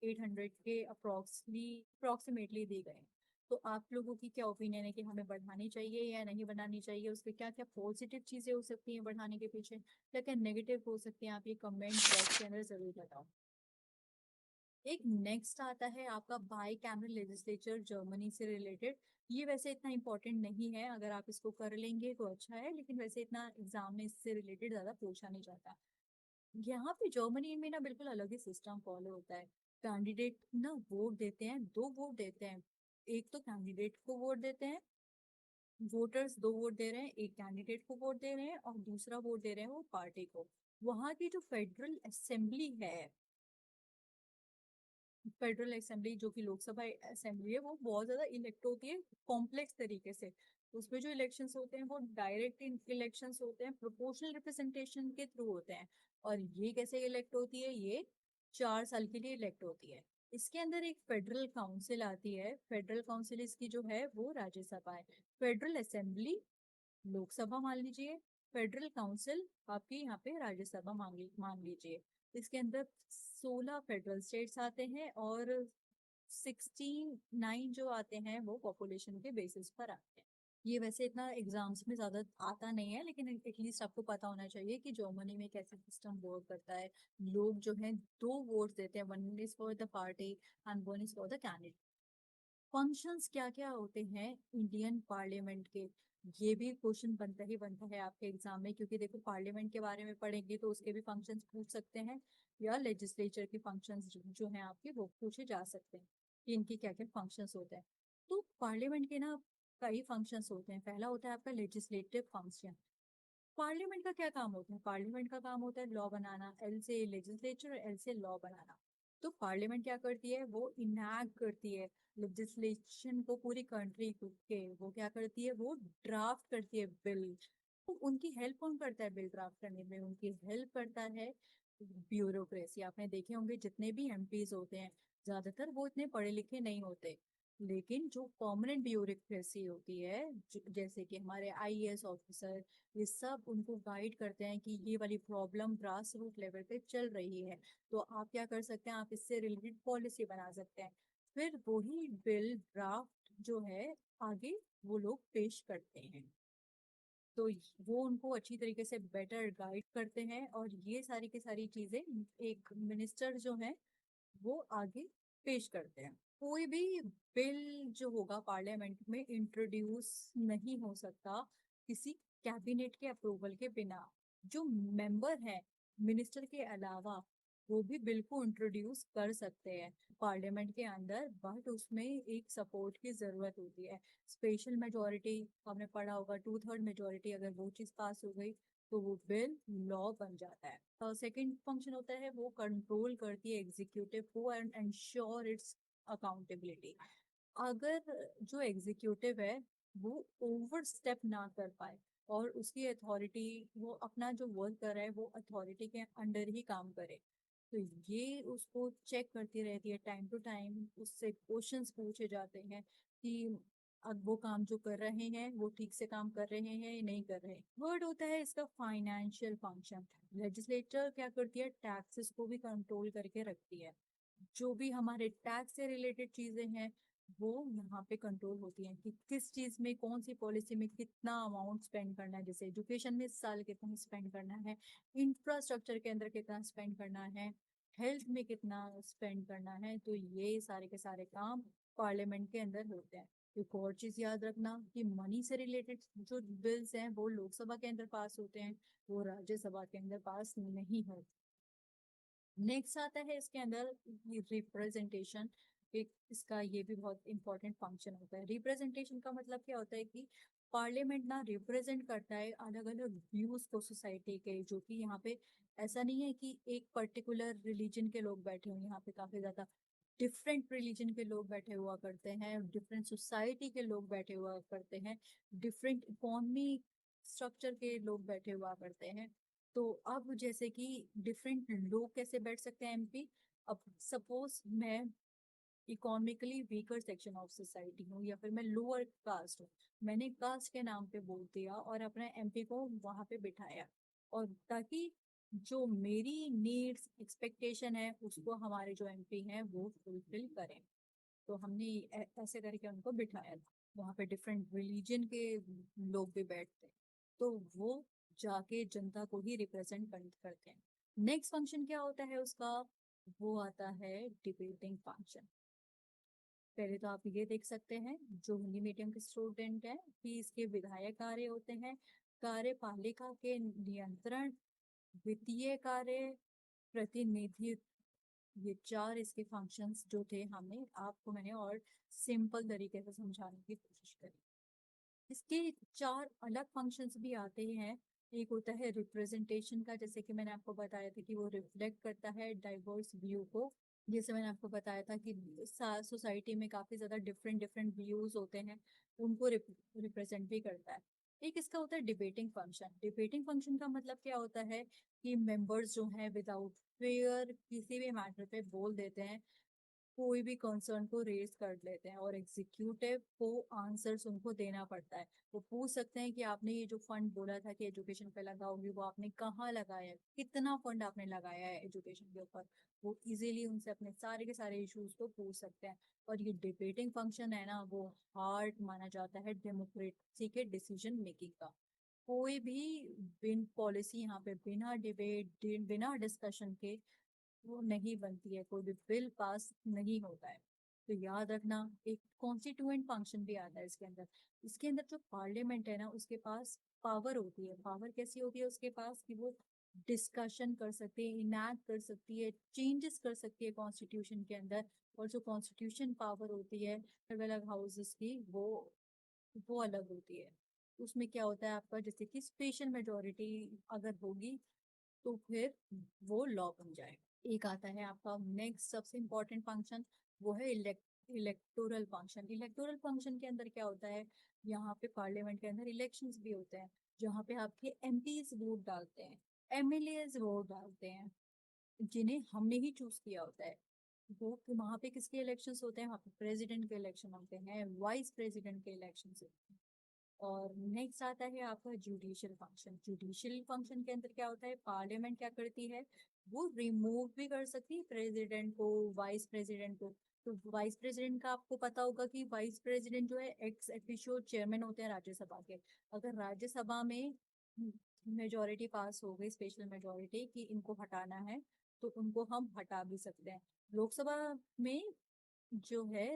800 के अप्रोक्सीमेटली दी गए हैं। तो आप लोगों की क्या ओपिनियन है कि हमें बढ़ानी चाहिए या नहीं बढ़ानी चाहिए? उसके क्या क्या पॉजिटिव चीजें हो सकती हैं बढ़ाने के पीछे, क्या क्या नेगेटिव हो सकती हैं, आप ये कमेंट बॉक्स के अंदर जरूर बताओ। एक नेक्स्ट आता है आपका बाई कैमरल लेजिस्लेचर जर्मनी से रिलेटेड। ये वैसे इतना इम्पोर्टेंट नहीं है, अगर आप इसको कर लेंगे तो अच्छा है, लेकिन वैसे इतना एग्जाम में इससे रिलेटेड ज्यादा पूछा नहीं जाता। यहाँ पे जर्मनी में ना बिल्कुल अलग ही सिस्टम फॉलो होता है। कैंडिडेट ना वोट देते हैं, 2 वोट देते हैं। एक तो कैंडिडेट को वोट देते हैं, वोटर्स दो वोट दे रहे हैं, एक कैंडिडेट को वोट दे रहे हैं और दूसरा वोट दे रहे हैं वो पार्टी को। वहां की जो फेडरल असेंबली है, फेडरल असेंबली जो कि लोकसभा असेंबली है, वो बहुत ज्यादा इलेक्ट होती है कॉम्प्लेक्स तरीके से। उसमें जो इलेक्शंस होते हैं वो डायरेक्ट इलेक्शंस होते हैं, प्रोपोर्शनल रिप्रेजेंटेशन के थ्रू होते हैं। और ये कैसे इलेक्ट होती है? ये 4 साल के लिए इलेक्ट होती है। इसके अंदर एक फेडरल काउंसिल आती है। फेडरल काउंसिल इसकी जो है वो राज्यसभा है। फेडरल असेंबली लोकसभा मान लीजिए, फेडरल काउंसिल आपकी यहाँ पे राज्यसभा मान लीजिए। इसके अंदर 16 फेडरल स्टेट्स आते हैं और 69 जो आते हैं वो पॉपुलेशन के बेसिस पर आते हैं। ये वैसे इतना एग्जाम्स में ज्यादा आता नहीं है, लेकिन एटलीस्ट आपको पता होना चाहिए कि जर्मनी में कैसे सिस्टम वर्क करता है। लोग जो है दो वोट देते हैं, one is for the party and one is for the candidate. Functions क्या क्या होते हैं इंडियन पार्लियामेंट के? ये भी क्वेश्चन बनता ही बनता है आपके एग्जाम में, क्योंकि देखो पार्लियामेंट के बारे में पढ़ेंगे तो उसके भी फंक्शंस पूछ सकते हैं, या लेजिस्लेचर के फंक्शंस जो हैं आपके वो पूछे जा सकते हैं कि इनके क्या क्या फंक्शंस होते हैं। तो पार्लियामेंट के ना कई फंक्शंस होते हैं। पहला होता है आपका लेजिस्लेटिव फंक्शन। पार्लियामेंट का क्या काम होता है? पार्लियामेंट का काम होता है लॉ बनाना, एल से लेजिस्लेचर, एल से लॉ बनाना। तो पार्लियामेंट क्या करती है? वो इनैक्ट करती है लेजिस्लेशन को पूरी कंट्री के। वो क्या करती है? वो ड्राफ्ट करती है बिल। तो उनकी हेल्प कौन करता है बिल ड्राफ्ट करने में? उनकी हेल्प करता है ब्यूरोक्रेसी। आपने देखे होंगे जितने भी एमपीज होते हैं, ज्यादातर वो इतने पढ़े लिखे नहीं होते, लेकिन जो परमानेंट ब्यूरोक्रेसी होती है, जैसे कि हमारे आईएएस ऑफिसर, ये सब उनको गाइड करते हैं कि ये वाली प्रॉब्लम ग्रास रूट लेवल पे चल रही है, तो आप क्या कर सकते हैं? आप इससे रिलेटेड पॉलिसी बना सकते हैं। फिर वही बिल ड्राफ्ट जो है आगे वो लोग पेश करते हैं। तो वो उनको अच्छी तरीके से बेटर गाइड करते हैं, और ये सारी की सारी चीजें एक मिनिस्टर जो है वो आगे पेश करते हैं। कोई भी बिल जो होगा पार्लियामेंट में इंट्रोड्यूस नहीं हो सकता किसी कैबिनेट के अप्रूवल के बिना। जो मेंबर है मिनिस्टर के अलावा, वो भी बिल को इंट्रोड्यूस कर सकते हैं पार्लियामेंट के अंदर, बट उसमें एक सपोर्ट की जरूरत होती है। स्पेशल मेजोरिटी आपने पढ़ा होगा, 2/3 मेजोरिटी अगर वो चीज पास हो गई तो वो बिल लॉ बन जाता है। सेकंड फंक्शन होता है वो कंट्रोल करती है एग्जीक्यूटिव को एंड एंश्योर इट्स अकाउंटेबिलिटी। अगर जो एग्जीक्यूटिव है वो ओवर स्टेप ना कर पाए और उसकी अथॉरिटी, वो अपना जो वर्क कर रहा है वो अथॉरिटी के अंडर ही काम करे, तो ये उसको चेक करती रहती है टाइम टू टाइम। उससे क्वेश्चंस पूछे जाते हैं कि अब वो काम जो कर रहे हैं वो ठीक से काम कर रहे हैं या नहीं कर रहे हैं। वर्ड होता है इसका फाइनेंशियल फंक्शन। लेजिस्लेटर क्या करती है? टैक्सेस को भी कंट्रोल करके रखती है। जो भी हमारे टैक्स से रिलेटेड चीजें हैं वो यहाँ पे कंट्रोल होती हैं कि किस चीज में, कौन सी पॉलिसी में कितना अमाउंट स्पेंड करना है। जैसे एजुकेशन में इस साल कितना स्पेंड करना है, इंफ्रास्ट्रक्चर के अंदर कितना स्पेंड करना है, हेल्थ में कितना स्पेंड करना है। तो ये सारे के सारे काम पार्लियामेंट के अंदर होते हैं। एक और चीज याद रखना कि मनी से रिलेटेड जो बिल्स हैं वो लोकसभा के अंदर पास होते हैं, वो राज्यसभा के अंदर पास नहीं होते। नेक्स्ट आता है इसके अंदर रिप्रेजेंटेशन। एक इसका ये भी बहुत इंपॉर्टेंट फंक्शन होता है। रिप्रेजेंटेशन का मतलब क्या होता है कि पार्लियामेंट ना रिप्रेजेंट करता है अलग अलग व्यूज को सोसाइटी के, जो कि यहाँ पे ऐसा नहीं है कि एक पर्टिकुलर रिलीजन के लोग बैठे हों। यहाँ पे काफी ज्यादा डिफरेंट रिलीजन के लोग बैठे हुआ करते हैं, डिफरेंट सोसाइटी के लोग बैठे हुआ करते हैं, डिफरेंट इकोनॉमी स्ट्रक्चर के लोग बैठे हुआ करते हैं। तो अब जैसे कि डिफरेंट लोग कैसे बैठ सकते हैं एमपी? अब सपोज मैं economically weaker section of society हूँ, या फिर मैं लोअर कास्ट हूँ, मैंने कास्ट के नाम पे बोल दिया और अपने एमपी को वहां पे बिठाया, और ताकि जो मेरी नीड्स एक्सपेक्टेशन है उसको हमारे जो एमपी हैं वो फुलफिल करें। तो हमने ऐसे करके उनको बिठाया था। वहाँ पे डिफरेंट रिलीजन के लोग भी बैठते हैं, तो वो जाके जनता को ही रिप्रेजेंट करते हैं। नेक्स्ट फंक्शन क्या होता है उसका? वो आता है डिबेटिंग फंक्शन। पहले तो आप ये देख सकते हैं जो हिंदी मीडियम के स्टूडेंट हैं कि इसके विधायक कार्य होते हैं, कार्यपालिका के नियंत्रण, वित्तीय कार्य, प्रतिनिधित्व। ये 4 इसके फंक्शंस जो थे, हमें आपको मैंने और सिंपल तरीके से समझाने की कोशिश करी। इसके चार अलग फंक्शंस भी आते हैं। एक होता है रिप्रेजेंटेशन का, जैसे कि मैंने आपको बताया था कि वो रिफ्लेक्ट करता है डाइवर्स व्यू को। जैसे मैंने आपको बताया था कि सोसाइटी में काफी ज्यादा डिफरेंट डिफरेंट व्यूज होते हैं, उनको रिप्रेजेंट भी करता है। एक इसका होता है डिबेटिंग फंक्शन। डिबेटिंग फंक्शन का मतलब क्या होता है कि मेंबर्स जो हैं विदाउट फेयर किसी भी मैटर पे बोल देते हैं, कोई भी कंसर्न को रेज कर लेते हैं, और एग्जीक्यूटिव को आंसर्स उनको देना पड़ता है। वो पूछ सकते हैं कि आपने ये जो फंड बोला था कि एजुकेशन पे लगाओगे, वो आपने कहाँ लगाया है, कितना फंड आपने लगाया है एजुकेशन के ऊपर। वो इजीली उनसे अपने सारे के सारे इश्यूज को पूछ सकते हैं। और ये डिबेटिंग फंक्शन है ना, वो हार्ट माना जाता है डेमोक्रेसी के डिसीजन मेकिंग का। कोई भी बिन पॉलिसी यहाँ पे बिना डिबेट बिना डिस्कशन के वो नहीं बनती है, कोई भी बिल पास नहीं होता है। तो याद रखना, एक कॉन्स्टिट्यूएंट फंक्शन भी आता है इसके अंदर। इसके अंदर जो पार्लियामेंट है ना, उसके पास पावर होती है। पावर कैसी होती है उसके पास कि वो डिस्कशन कर सकती है, इनैक्ट कर सकती है, चेंजेस कर सकती है कॉन्स्टिट्यूशन के अंदर। और जो कॉन्स्टिट्यूशन पावर होती है अलग अलग हाउसेस की, वो अलग होती है। उसमें क्या होता है आपका, जैसे कि स्पेशल मेजोरिटी अगर होगी तो फिर वो लॉ बन जाएगा। एक आता है आपका नेक्स्ट सबसे इम्पोर्टेंट फंक्शन, वो है इलेक्टोरल फंक्शन। इलेक्टोरल फंक्शन के अंदर क्या होता है, यहाँ पे पार्लियामेंट के अंदर इलेक्शंस भी होते हैं, जहाँ पे आपके एमपीज वोट डालते हैं, एमएलएज वोट डालते हैं, जिन्हें हमने ही चूज किया होता है। वो वहाँ पे किसके इलेक्शंस होते हैं, वहाँ पे प्रेसिडेंट के इलेक्शन होते हैं, वाइस प्रेसिडेंट के इलेक्शन होते हैं। और नेक्स्ट आता है आपका जुडिशियल फंक्शन। जुडिशियल फंक्शन के अंदर क्या होता है, पार्लियामेंट क्या करती है, वो रिमूव भी कर सकती है प्रेसिडेंट को, वाइस प्रेसिडेंट को। तो वाइस प्रेसिडेंट का आपको पता होगा कि वाइस प्रेसिडेंट जो है एक्स एफिशियो चेयरमैन होते हैं राज्यसभा के। अगर राज्यसभा में मेजोरिटी पास हो गई, स्पेशल मेजोरिटी, कि इनको हटाना है, तो उनको हम हटा भी सकते हैं। लोकसभा में जो है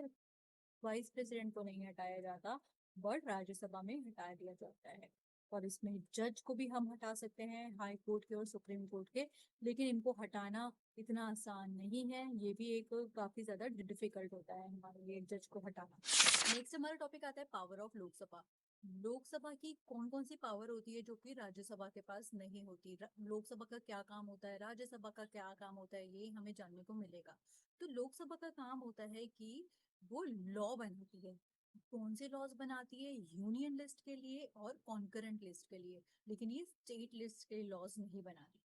वाइस प्रेसिडेंट को नहीं हटाया जाता, बट राज्यसभा में हटा दिया जाता है। और इसमें जज को भी हम हटा सकते हैं, हाई कोर्ट के और सुप्रीम कोर्ट के। लेकिन इनको हटाना इतना आसान नहीं है, ये भी एक काफी ज्यादा डिफिकल्ट होता है हमारे लिए जज को हटाना। नेक्स्ट हमारा टॉपिक आता है पावर ऑफ लोकसभा। लोकसभा की कौन कौन सी पावर होती है जो कि राज्यसभा के पास नहीं होती। लोकसभा का क्या काम होता है, राज्यसभा का क्या काम होता है, ये हमें जानने को मिलेगा। तो लोकसभा का काम होता है कि वो लॉ बनाती है। कौन से लॉज बनाती है, यूनियन लिस्ट के लिए और कॉन्करेंट लिस्ट के लिए, लेकिन ये स्टेट लिस्ट के लॉज नहीं बनाती।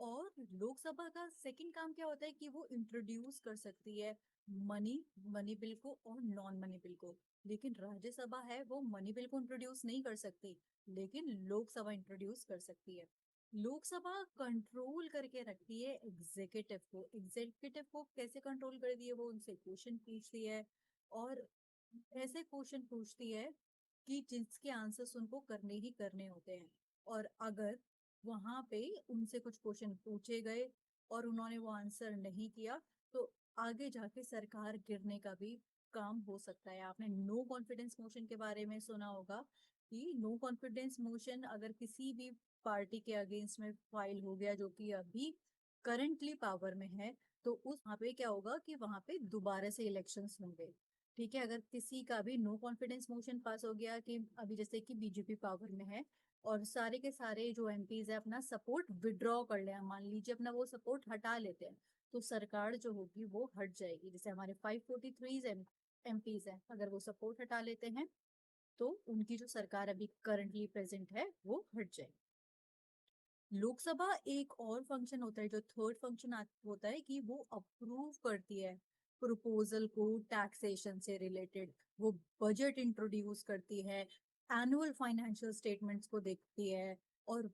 और लोकसभा का सेकंड काम क्या होता है कि वो इंट्रोड्यूस कर सकती है मनी मनी बिल को और नॉन मनी बिल को। लेकिन राज्यसभा है वो मनी बिल को इंट्रोड्यूस नहीं कर सकती, लेकिन लोकसभा इंट्रोड्यूस कर सकती है। लोकसभा कंट्रोल करके रखती है एग्जीक्यूटिव को। एग्जीक्यूटिव को कैसे कंट्रोल कर दिए, वो उनसे क्वेश्चन पूछती है, और ऐसे क्वेश्चन पूछती है कि जिसके आंसर्स उनको करने ही करने होते हैं। और अगर वहां पे उनसे कुछ क्वेश्चन पूछे गए और उन्होंने वो आंसर नहीं किया, तो आगे जाके सरकार गिरने का भी काम हो सकता है। आपने नो कॉन्फिडेंस मोशन के बारे में सुना होगा कि नो कॉन्फिडेंस मोशन अगर किसी भी पार्टी के अगेंस्ट में फाइल हो गया जो कि अभी करंटली पावर में है, तो उस वहां पे क्या होगा कि वहां पे दोबारा से इलेक्शंस होंगे। ठीक है, अगर किसी का भी नो कॉन्फिडेंस मोशन पास हो गया कि अभी जैसे कि बीजेपी पावर में है, और सारे के सारे जो एमपीज है अपना सपोर्ट विड्रॉ कर ले, मान लीजिए अपना वो सपोर्ट हटा लेते हैं, तो सरकार जो होगी वो हट जाएगी। जैसे हमारे 543 एमपीज है, अगर वो सपोर्ट हटा लेते हैं तो उनकी जो सरकार अभी करंटली प्रेजेंट है वो हट जाएगी। लोकसभा एक और फंक्शन होता है, जो थर्ड फंक्शन होता है कि वो अप्रूव करती है प्रपोजल को टैक्सेशन से रिलेटेड। वो बजट इंट्रोड्यूस करती है, एनुअल फाइनेंशियल स्टेटमेंट्स को देखती है। और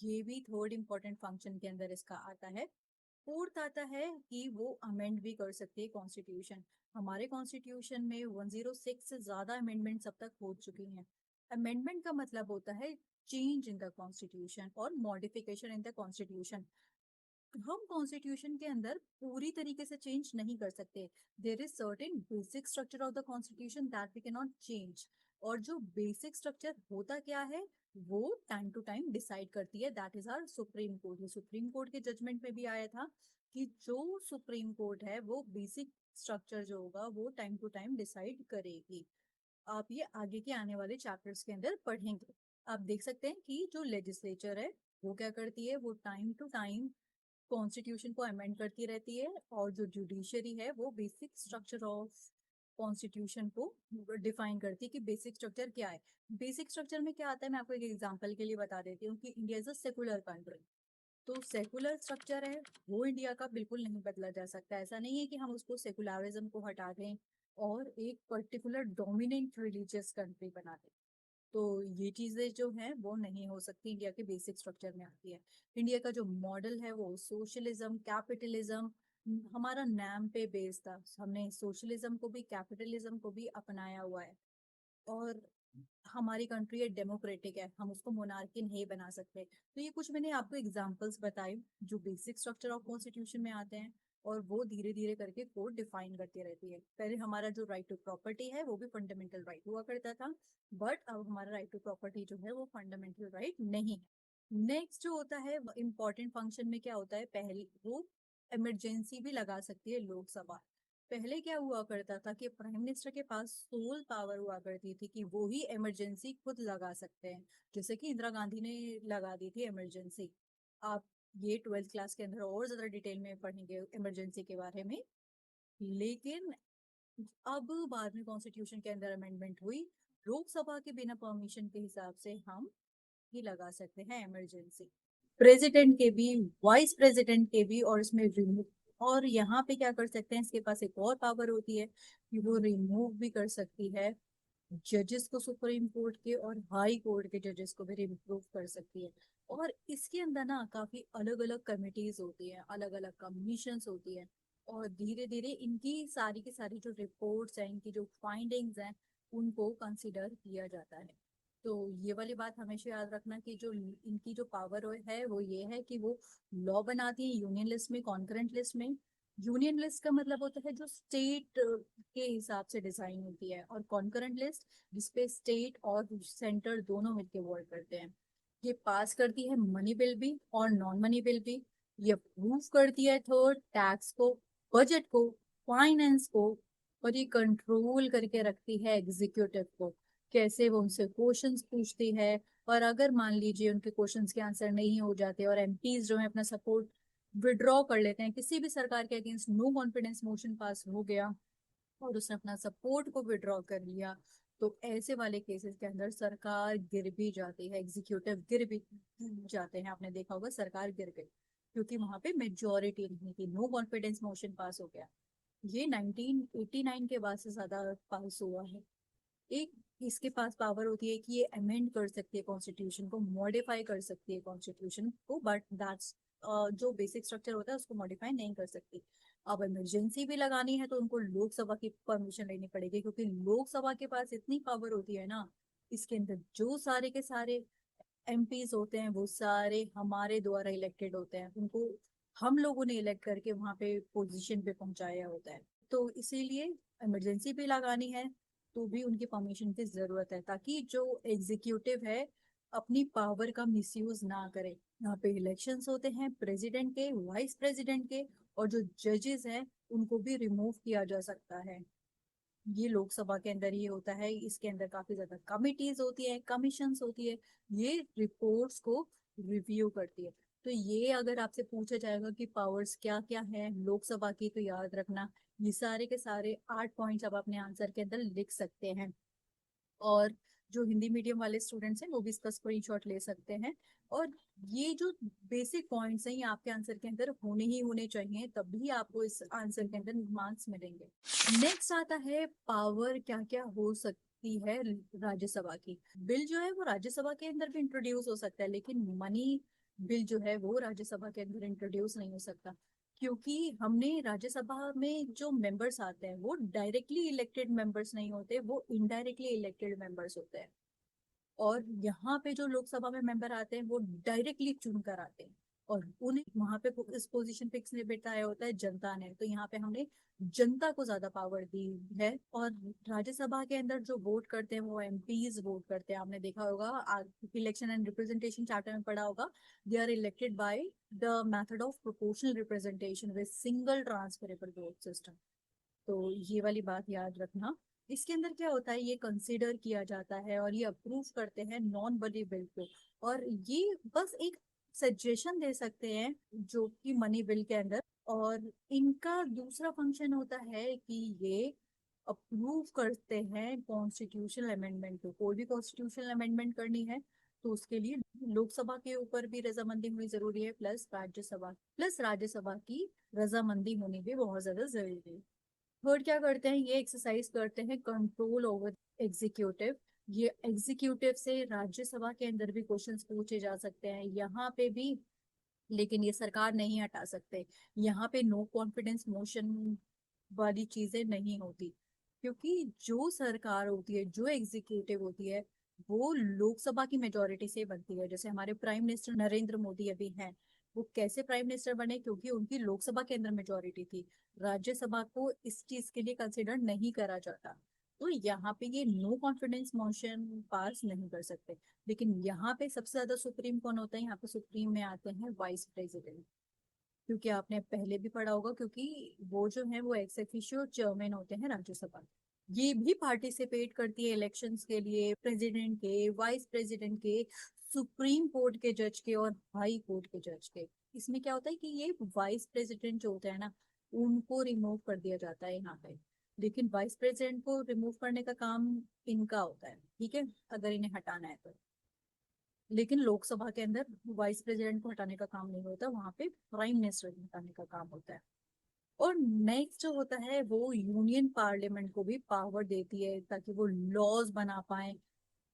ये भी थर्ड इम्पोर्टेंट फंक्शन के अंदर इसका आता है। फोर्थ आता है कि वो अमेंड भी कर सकती है कॉन्स्टिट्यूशन। हमारे कॉन्स्टिट्यूशन में 106 से ज्यादा अमेंडमेंट्स अब तक हो चुकी हैं। अमेंडमेंट का मतलब होता है चेंज इन द कॉन्स्टिट्यूशन और मॉडिफिकेशन इन द कॉन्स्टिट्यूशन। हम कॉन्स्टिट्यूशन के अंदर पूरी तरीके से चेंज नहीं कर सकते। There is certain basic structure of the constitution that we can not change. और जो बेसिक स्ट्रक्चर होता क्या है, वो टाइम टू टाइम डिसाइड करती है, that is our supreme court. ये सुप्रीम कोर्ट के जजमेंट में भी आया था कि जो सुप्रीम कोर्ट है वो बेसिक स्ट्रक्चर जो होगा वो टाइम टू टाइम डिसाइड करेगी। आप ये आगे के आने वाले चैप्टर्स के अंदर पढ़ेंगे। आप देख सकते हैं कि जो लेजिस्लेचर है वो क्या करती है, वो टाइम टू टाइम कॉन्स्टिट्यूशन को अमेंड करती रहती है, और जो जुडिशरी है वो बेसिक स्ट्रक्चर ऑफ कॉन्स्टिट्यूशन को डिफाइन करती है कि बेसिक स्ट्रक्चर क्या है। बेसिक स्ट्रक्चर में क्या आता है, मैं आपको एक एग्जांपल के लिए बता देती हूँ कि India is a secular country. तो सेकुलर स्ट्रक्चर है वो इंडिया का बिल्कुल नहीं बदला जा सकता। ऐसा नहीं है कि हम उसको सेकुलरिज्म को हटा दें और एक पर्टिकुलर डोमिनेंट रिलीजियस कंट्री बना दें। तो ये चीजें जो हैं वो नहीं हो सकती, इंडिया के बेसिक स्ट्रक्चर में आती है। इंडिया का जो मॉडल है वो सोशलिज्म कैपिटलिज्म, हमारा नाम पे बेस्ड था, हमने सोशलिज्म को भी कैपिटलिज्म को भी अपनाया हुआ है। और हमारी कंट्री है डेमोक्रेटिक है, हम उसको मोनार्की नहीं बना सकते। तो ये कुछ मैंने आपको एग्जांपल्स बताए जो बेसिक स्ट्रक्चर ऑफ कॉन्स्टिट्यूशन में आते हैं, और वो धीरे धीरे करके कोड डिफाइन करती रहती है। पहले हमारा जो राइट टू प्रॉपर्टी है वो भी फंडामेंटल राइट हुआ करता था, बट अब हमारा राइट टू प्रॉपर्टी जो है वो फंडामेंटल राइट नहीं है। नेक्स्ट जो होता है इम्पोर्टेंट फंक्शन में क्या होता है, पहले वो इमरजेंसी भी लगा सकती है लोकसभा। पहले क्या हुआ करता था कि प्राइम मिनिस्टर के पास सोल पावर हुआ करती थी कि वो ही इमरजेंसी खुद लगा सकते हैं, जैसे कि इंदिरा गांधी ने लगा दी थी इमरजेंसी। आप ये 12th क्लास के अंदर और ज्यादा डिटेल में पढ़ेंगे इमरजेंसी के बारे में। लेकिन अब बाद में कॉन्स्टिट्यूशन के अंदर अमेंडमेंट हुई, लोकसभा के बिना परमिशन के हिसाब से हम ही लगा सकते हैं इमरजेंसी, प्रेसिडेंट के भी, वाइस प्रेसिडेंट के भी, और इसमें रिमूव। और यहाँ पे क्या कर सकते हैं, इसके पास एक और पावर होती है कि वो रिमूव भी कर सकती है जजेस को, सुप्रीम कोर्ट के और हाई कोर्ट के जजेस को भी रिमूव कर सकती है। और इसके अंदर ना काफी अलग अलग कमिटीज होती है, अलग अलग कमीशंस होती है, और धीरे धीरे इनकी सारी की सारी जो रिपोर्ट्स हैं, इनकी जो फाइंडिंग्स हैं, उनको कंसिडर किया जाता है। तो ये वाली बात हमेशा याद रखना कि जो इनकी जो पावर है वो ये है कि वो लॉ बनाती है यूनियन लिस्ट में, कॉन्करेंट लिस्ट में। यूनियन लिस्ट का मतलब होता है जो स्टेट के हिसाब से डिजाइन होती है, और कॉन्करेंट लिस्ट जिसपे स्टेट और सेंटर दोनों मिलकर वर्क करते हैं। ये पास करती है मनी बिल भी और नॉन मनी बिल भी। ये अप्रूव करती है थर्ड टैक्स को, बजट को, फाइनेंस को, और ये कंट्रोल करके रखती है एग्जीक्यूटिव को, कैसे वो उनसे क्वेश्चंस पूछती है। और अगर मान लीजिए उनके क्वेश्चंस के आंसर नहीं हो जाते और एमपीज जो है अपना सपोर्ट विड्रॉ कर लेते हैं, किसी भी सरकार के against no confidence motion pass हो गया और उसने अपना सपोर्ट को विड्रॉ कर लिया, तो ऐसे वाले केसेस के अंदर सरकार गिर भी जाती है, एग्जीक्यूटिव गिर भी जाते हैं। आपने देखा होगा सरकार गिर गई क्योंकि वहां पे मेजोरिटी नहीं थी, नो कॉन्फिडेंस मोशन पास हो गया। ये 1989 के बाद से ज्यादा पास हुआ है। एक इसके पास पावर होती है कि ये अमेंड कर सकती है कॉन्स्टिट्यूशन को, मॉडिफाई कर सकती है कॉन्स्टिट्यूशन को, बट दैट्स जो बेसिक स्ट्रक्चर होता है उसको मॉडिफाई नहीं कर सकती। अब इमरजेंसी भी लगानी है तो उनको लोकसभा की परमिशन लेनी पड़ेगी, क्योंकि लोकसभा के पास इतनी पावर होती है ना, इसके अंदर जो सारे के सारे एमपीज होते हैं वो सारे हमारे द्वारा इलेक्टेड होते हैं, उनको हम लोगों ने इलेक्ट करके वहां पे पोजीशन पे पहुंचाया होता है। तो इसीलिए इमरजेंसी भी लगानी है तो भी उनकी परमिशन की जरूरत है, ताकि जो एग्जीक्यूटिव है अपनी पावर का मिसयूज ना करे। यहाँ पे इलेक्शंस होते हैं प्रेसिडेंट के, वाइस प्रेसिडेंट के, और जो जजेस हैं उनको भी रिमूव किया जा सकता है। ये लोकसभा के अंदर ही होता है, इसके अंदर काफी ज्यादा कमिटीज होती है, कमीशंस होती है, ये रिपोर्ट्स को रिव्यू करती है। तो ये अगर आपसे पूछा जाएगा कि पावर्स क्या क्या है लोकसभा की, तो याद रखना ये सारे के सारे 8 पॉइंट्स आप अपने आंसर के अंदर लिख सकते हैं। और जो हिंदी मीडियम वाले स्टूडेंट्स हैं वो भी इसका स्क्रीनशॉट ले सकते हैं। और ये जो बेसिक पॉइंट्स हैं ये आपके आंसर के अंदर होने ही होने चाहिए, तभी आपको इस आंसर के अंदर मार्क्स मिलेंगे। नेक्स्ट आता है पावर क्या क्या हो सकती है राज्यसभा की। बिल जो है वो राज्यसभा के अंदर भी इंट्रोड्यूस हो सकता है, लेकिन मनी बिल जो है वो राज्यसभा के अंदर इंट्रोड्यूस नहीं हो सकता, क्योंकि हमने राज्यसभा में जो मेंबर्स आते हैं वो डायरेक्टली इलेक्टेड मेंबर्स नहीं होते, वो इनडायरेक्टली इलेक्टेड मेंबर्स होते हैं। और यहाँ पे जो लोकसभा में मेंबर आते हैं वो डायरेक्टली चुन कर आते हैं, और उन्हें वहां पे इस पोजीशन पे किसने बिठाया होता है, जनता ने। तो यहाँ पे हमने जनता को ज्यादा पावर दी है। और राज्यसभा के अंदर जो वोट करते हैं वो एमपीज वोट करते हैं, आपने देखा होगा इलेक्शन एंड रिप्रेजेंटेशन चार्टर में पढ़ा होगा, they are elected by the method of proportional representation with single transferable vote system. तो ये वाली बात याद रखना। इसके अंदर क्या होता है, ये कंसीडर किया जाता है और ये अप्रूव करते हैं नॉन बनी बिल को, और ये बस एक सजेशन दे सकते हैं जो कि मनी बिल के अंदर। और इनका दूसरा फंक्शन होता है कि ये अप्रूव करते हैं कॉन्स्टिट्यूशनल अमेंडमेंट को। कोई भी कॉन्स्टिट्यूशनल अमेंडमेंट करनी है तो उसके लिए लोकसभा के ऊपर भी रजामंदी होनी जरूरी है, प्लस राज्यसभा की रजामंदी होनी भी बहुत ज्यादा जरूरी है। थर्ड क्या करते हैं, ये एक्सरसाइज करते हैं कंट्रोल ओवर एग्जीक्यूटिव। ये एग्जीक्यूटिव से राज्यसभा के अंदर भी क्वेश्चंस पूछे जा सकते हैं, यहाँ पे भी, लेकिन ये सरकार नहीं हटा सकते। यहाँ पे नो कॉन्फिडेंस मोशन वाली चीजें नहीं होती, क्योंकि जो सरकार होती है, जो एग्जीक्यूटिव होती है, वो लोकसभा की मेजोरिटी से बनती है। जैसे हमारे प्राइम मिनिस्टर नरेंद्र मोदी अभी हैं, वो कैसे प्राइम मिनिस्टर बने, क्योंकि उनकी लोकसभा के अंदर मेजोरिटी थी। राज्यसभा को इस चीज के लिए कंसिडर नहीं करा जाता, तो यहाँ पे ये नो कॉन्फिडेंस मोशन पास नहीं कर सकते। लेकिन यहाँ पे सबसे ज्यादा सुप्रीम कौन होता है, यहाँ पे सुप्रीम में आते हैं वाइस प्रेसिडेंट, क्योंकि आपने पहले भी पढ़ा होगा, क्योंकि वो जो है वो एक्स ऑफिशियो चेयरमैन होते हैं राज्यसभा के। ये भी पार्टिसिपेट करती है इलेक्शंस के लिए, प्रेसिडेंट के, वाइस प्रेसिडेंट के, सुप्रीम कोर्ट के जज के और हाई कोर्ट के जज के। इसमें क्या होता है कि ये वाइस प्रेसिडेंट जो होता है ना, उनको रिमूव कर दिया जाता है यहाँ पे। लेकिन वाइस प्रेसिडेंट को रिमूव करने का काम इनका होता है, ठीक है, अगर इन्हें हटाना है तो। लेकिन लोकसभा के अंदर वाइस प्रेसिडेंट को हटाने का काम नहीं होता, वहां पे प्राइम मिनिस्टर को हटाने का काम होता है। और नेक्स्ट जो होता है वो यूनियन पार्लियामेंट को भी पावर देती है ताकि वो लॉज बना पाए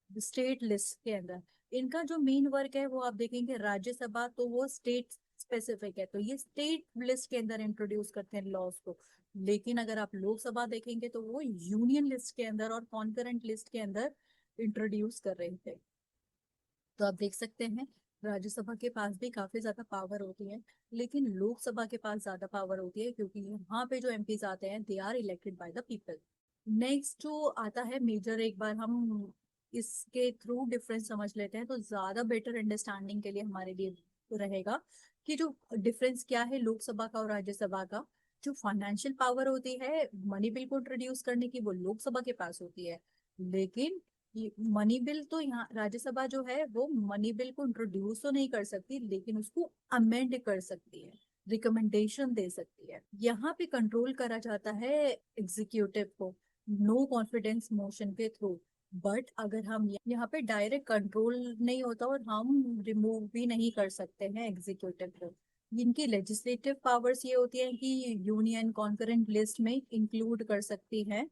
स्टेट लिस्ट के अंदर। इनका जो मेन वर्क है वो आप देखेंगे, राज्यसभा तो वो स्टेट स्पेसिफिक है, तो ये स्टेट लिस्ट के अंदर इंट्रोड्यूस करते हैं लॉज को। लेकिन अगर आप लोकसभा देखेंगे तो वो यूनियन लिस्ट के अंदर और कॉन्करेंट लिस्ट के अंदर इंट्रोड्यूस कर रहे थे। तो आप देख सकते हैं राज्यसभा के पास भी काफी ज्यादा पावर होती है, लेकिन लोकसभा के पास ज्यादा पावर होती है, क्योंकि यहाँ पे जो एमपीज आते हैं they are elected by the people. Next जो आता है मेजर, एक बार हम इसके थ्रू डिफरेंस समझ लेते हैं तो ज्यादा बेटर अंडरस्टैंडिंग के लिए हमारे लिए रहेगा कि जो डिफरेंस क्या है लोकसभा का और राज्यसभा का। जो फाइनेंशियल पावर होती है मनी बिल को इंट्रोड्यूस करने की, वो लोकसभा के पास होती है। लेकिन मनी बिल तो यहाँ राज्यसभा जो है वो मनी बिल को इंट्रोड्यूस तो नहीं कर सकती, लेकिन उसको अमेंड कर सकती है, रिकमेंडेशन दे सकती है। यहाँ पे कंट्रोल करा जाता है एग्जीक्यूटिव को नो कॉन्फिडेंस मोशन के थ्रू। बट अगर हम यहाँ पे डायरेक्ट कंट्रोल नहीं होता और हम रिमूव भी नहीं कर सकते हैं एग्जीक्यूटिव को। इनकी लेजिस्लेटिव पावर्स ये होती है कि यूनियन कॉन्करेंट लिस्ट में इंक्लूड कर सकती है,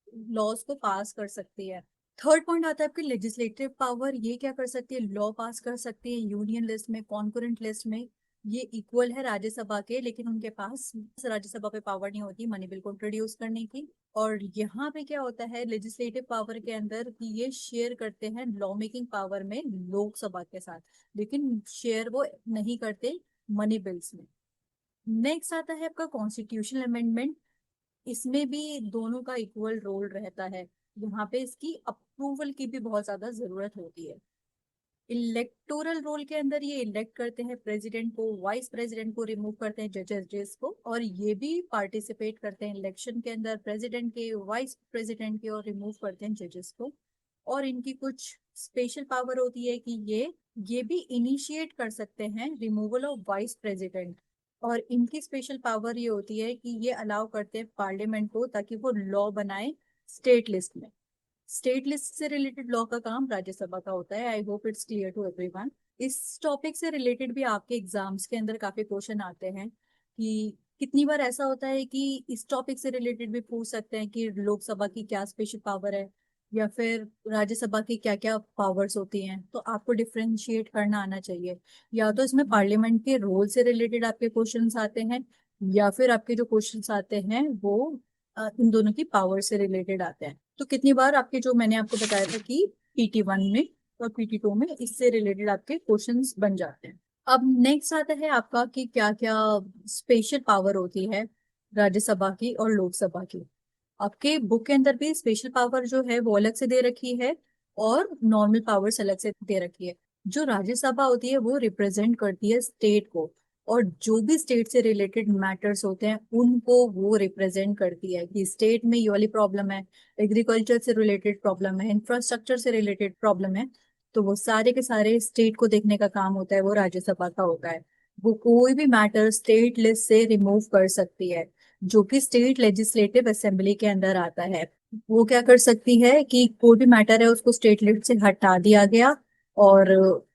लॉज को पास कर सकती है। थर्ड पॉइंट आता है आपकी लेजिस्लेटिव पावर, ये क्या कर सकती है, लॉ पास कर सकती है यूनियन लिस्ट में, कॉन्करेंट लिस्ट में। ये इक्वल है राज्यसभा के, लेकिन उनके पास राज्यसभा पे पावर नहीं होती मनी बिल को इंट्रोड्यूस करने की। और यहाँ पे क्या होता है लेजिस्लेटिव पावर के अंदर कि ये शेयर करते हैं लॉ मेकिंग पावर में लोकसभा के साथ, लेकिन शेयर वो नहीं करते मनी बिल्स में। नेक्स्ट आता है आपका कॉन्स्टिट्यूशनल अमेंडमेंट। इसमें भी दोनों का इक्वल रोल रहता है। यहाँ पे इसकी अप्रूवल की भी बहुत ज्यादा जरूरत होती है। इलेक्टोरल रोल के अंदर ये इलेक्ट करते हैं प्रेसिडेंट को, वाइस प्रेसिडेंट को रिमूव करते हैं जजेस को, और ये भी पार्टिसिपेट करते हैं इलेक्शन के अंदर प्रेसिडेंट के, वाइस प्रेसिडेंट के, और रिमूव करते हैं जजेस को। और इनकी कुछ स्पेशल पावर होती है कि ये भी इनिशिएट कर सकते हैं रिमूवल ऑफ वाइस प्रेसिडेंट। और इनकी स्पेशल पावर ये होती है कि ये अलाउ करते हैं पार्लियामेंट को ताकि वो लॉ बनाए स्टेट लिस्ट में। स्टेट लिस्ट से रिलेटेड लॉ का काम राज्यसभा का होता है। I hope it's clear to everyone. इस टॉपिक से रिलेटेड भी आपके एग्जाम्स के अंदर काफी क्वेश्चन आते हैं कि कितनी बार ऐसा होता है कि इस टॉपिक से रिलेटेड भी पूछ सकते हैं कि लोकसभा की क्या स्पेशल पावर है या फिर राज्यसभा की क्या क्या पावर्स होती हैं। तो आपको डिफरेंशिएट करना आना चाहिए। या तो इसमें पार्लियामेंट के रोल से रिलेटेड आपके क्वेश्चंस आते हैं, या फिर आपके जो क्वेश्चंस आते हैं वो इन दोनों की पावर से रिलेटेड आते हैं। तो कितनी बार आपके जो मैंने आपको बताया था कि PT1 में और PT2 में इससे रिलेटेड आपके क्वेश्चंस बन जाते हैं। अब नेक्स्ट आता है आपका कि क्या क्या स्पेशल पावर होती है राज्यसभा की और लोकसभा की। आपके बुक के अंदर भी स्पेशल पावर जो है वो अलग से दे रखी है और नॉर्मल पावर्स अलग से दे रखी है। जो राज्यसभा होती है वो रिप्रेजेंट करती है स्टेट को, और जो भी स्टेट से रिलेटेड मैटर्स होते हैं उनको वो रिप्रेजेंट करती है कि स्टेट में ये वाली प्रॉब्लम है, एग्रीकल्चर से रिलेटेड प्रॉब्लम है, इंफ्रास्ट्रक्चर से रिलेटेड प्रॉब्लम है, तो वो सारे के सारे स्टेट को देखने का काम होता है, वो राज्यसभा का होता है। वो कोई भी मैटर स्टेट लिस्ट से रिमूव कर सकती है, जो कि स्टेट लेजिस्लेटिव असेंबली के अंदर आता है। वो क्या कर सकती है कि कोई भी मैटर है उसको स्टेट लिस्ट से हटा दिया गया और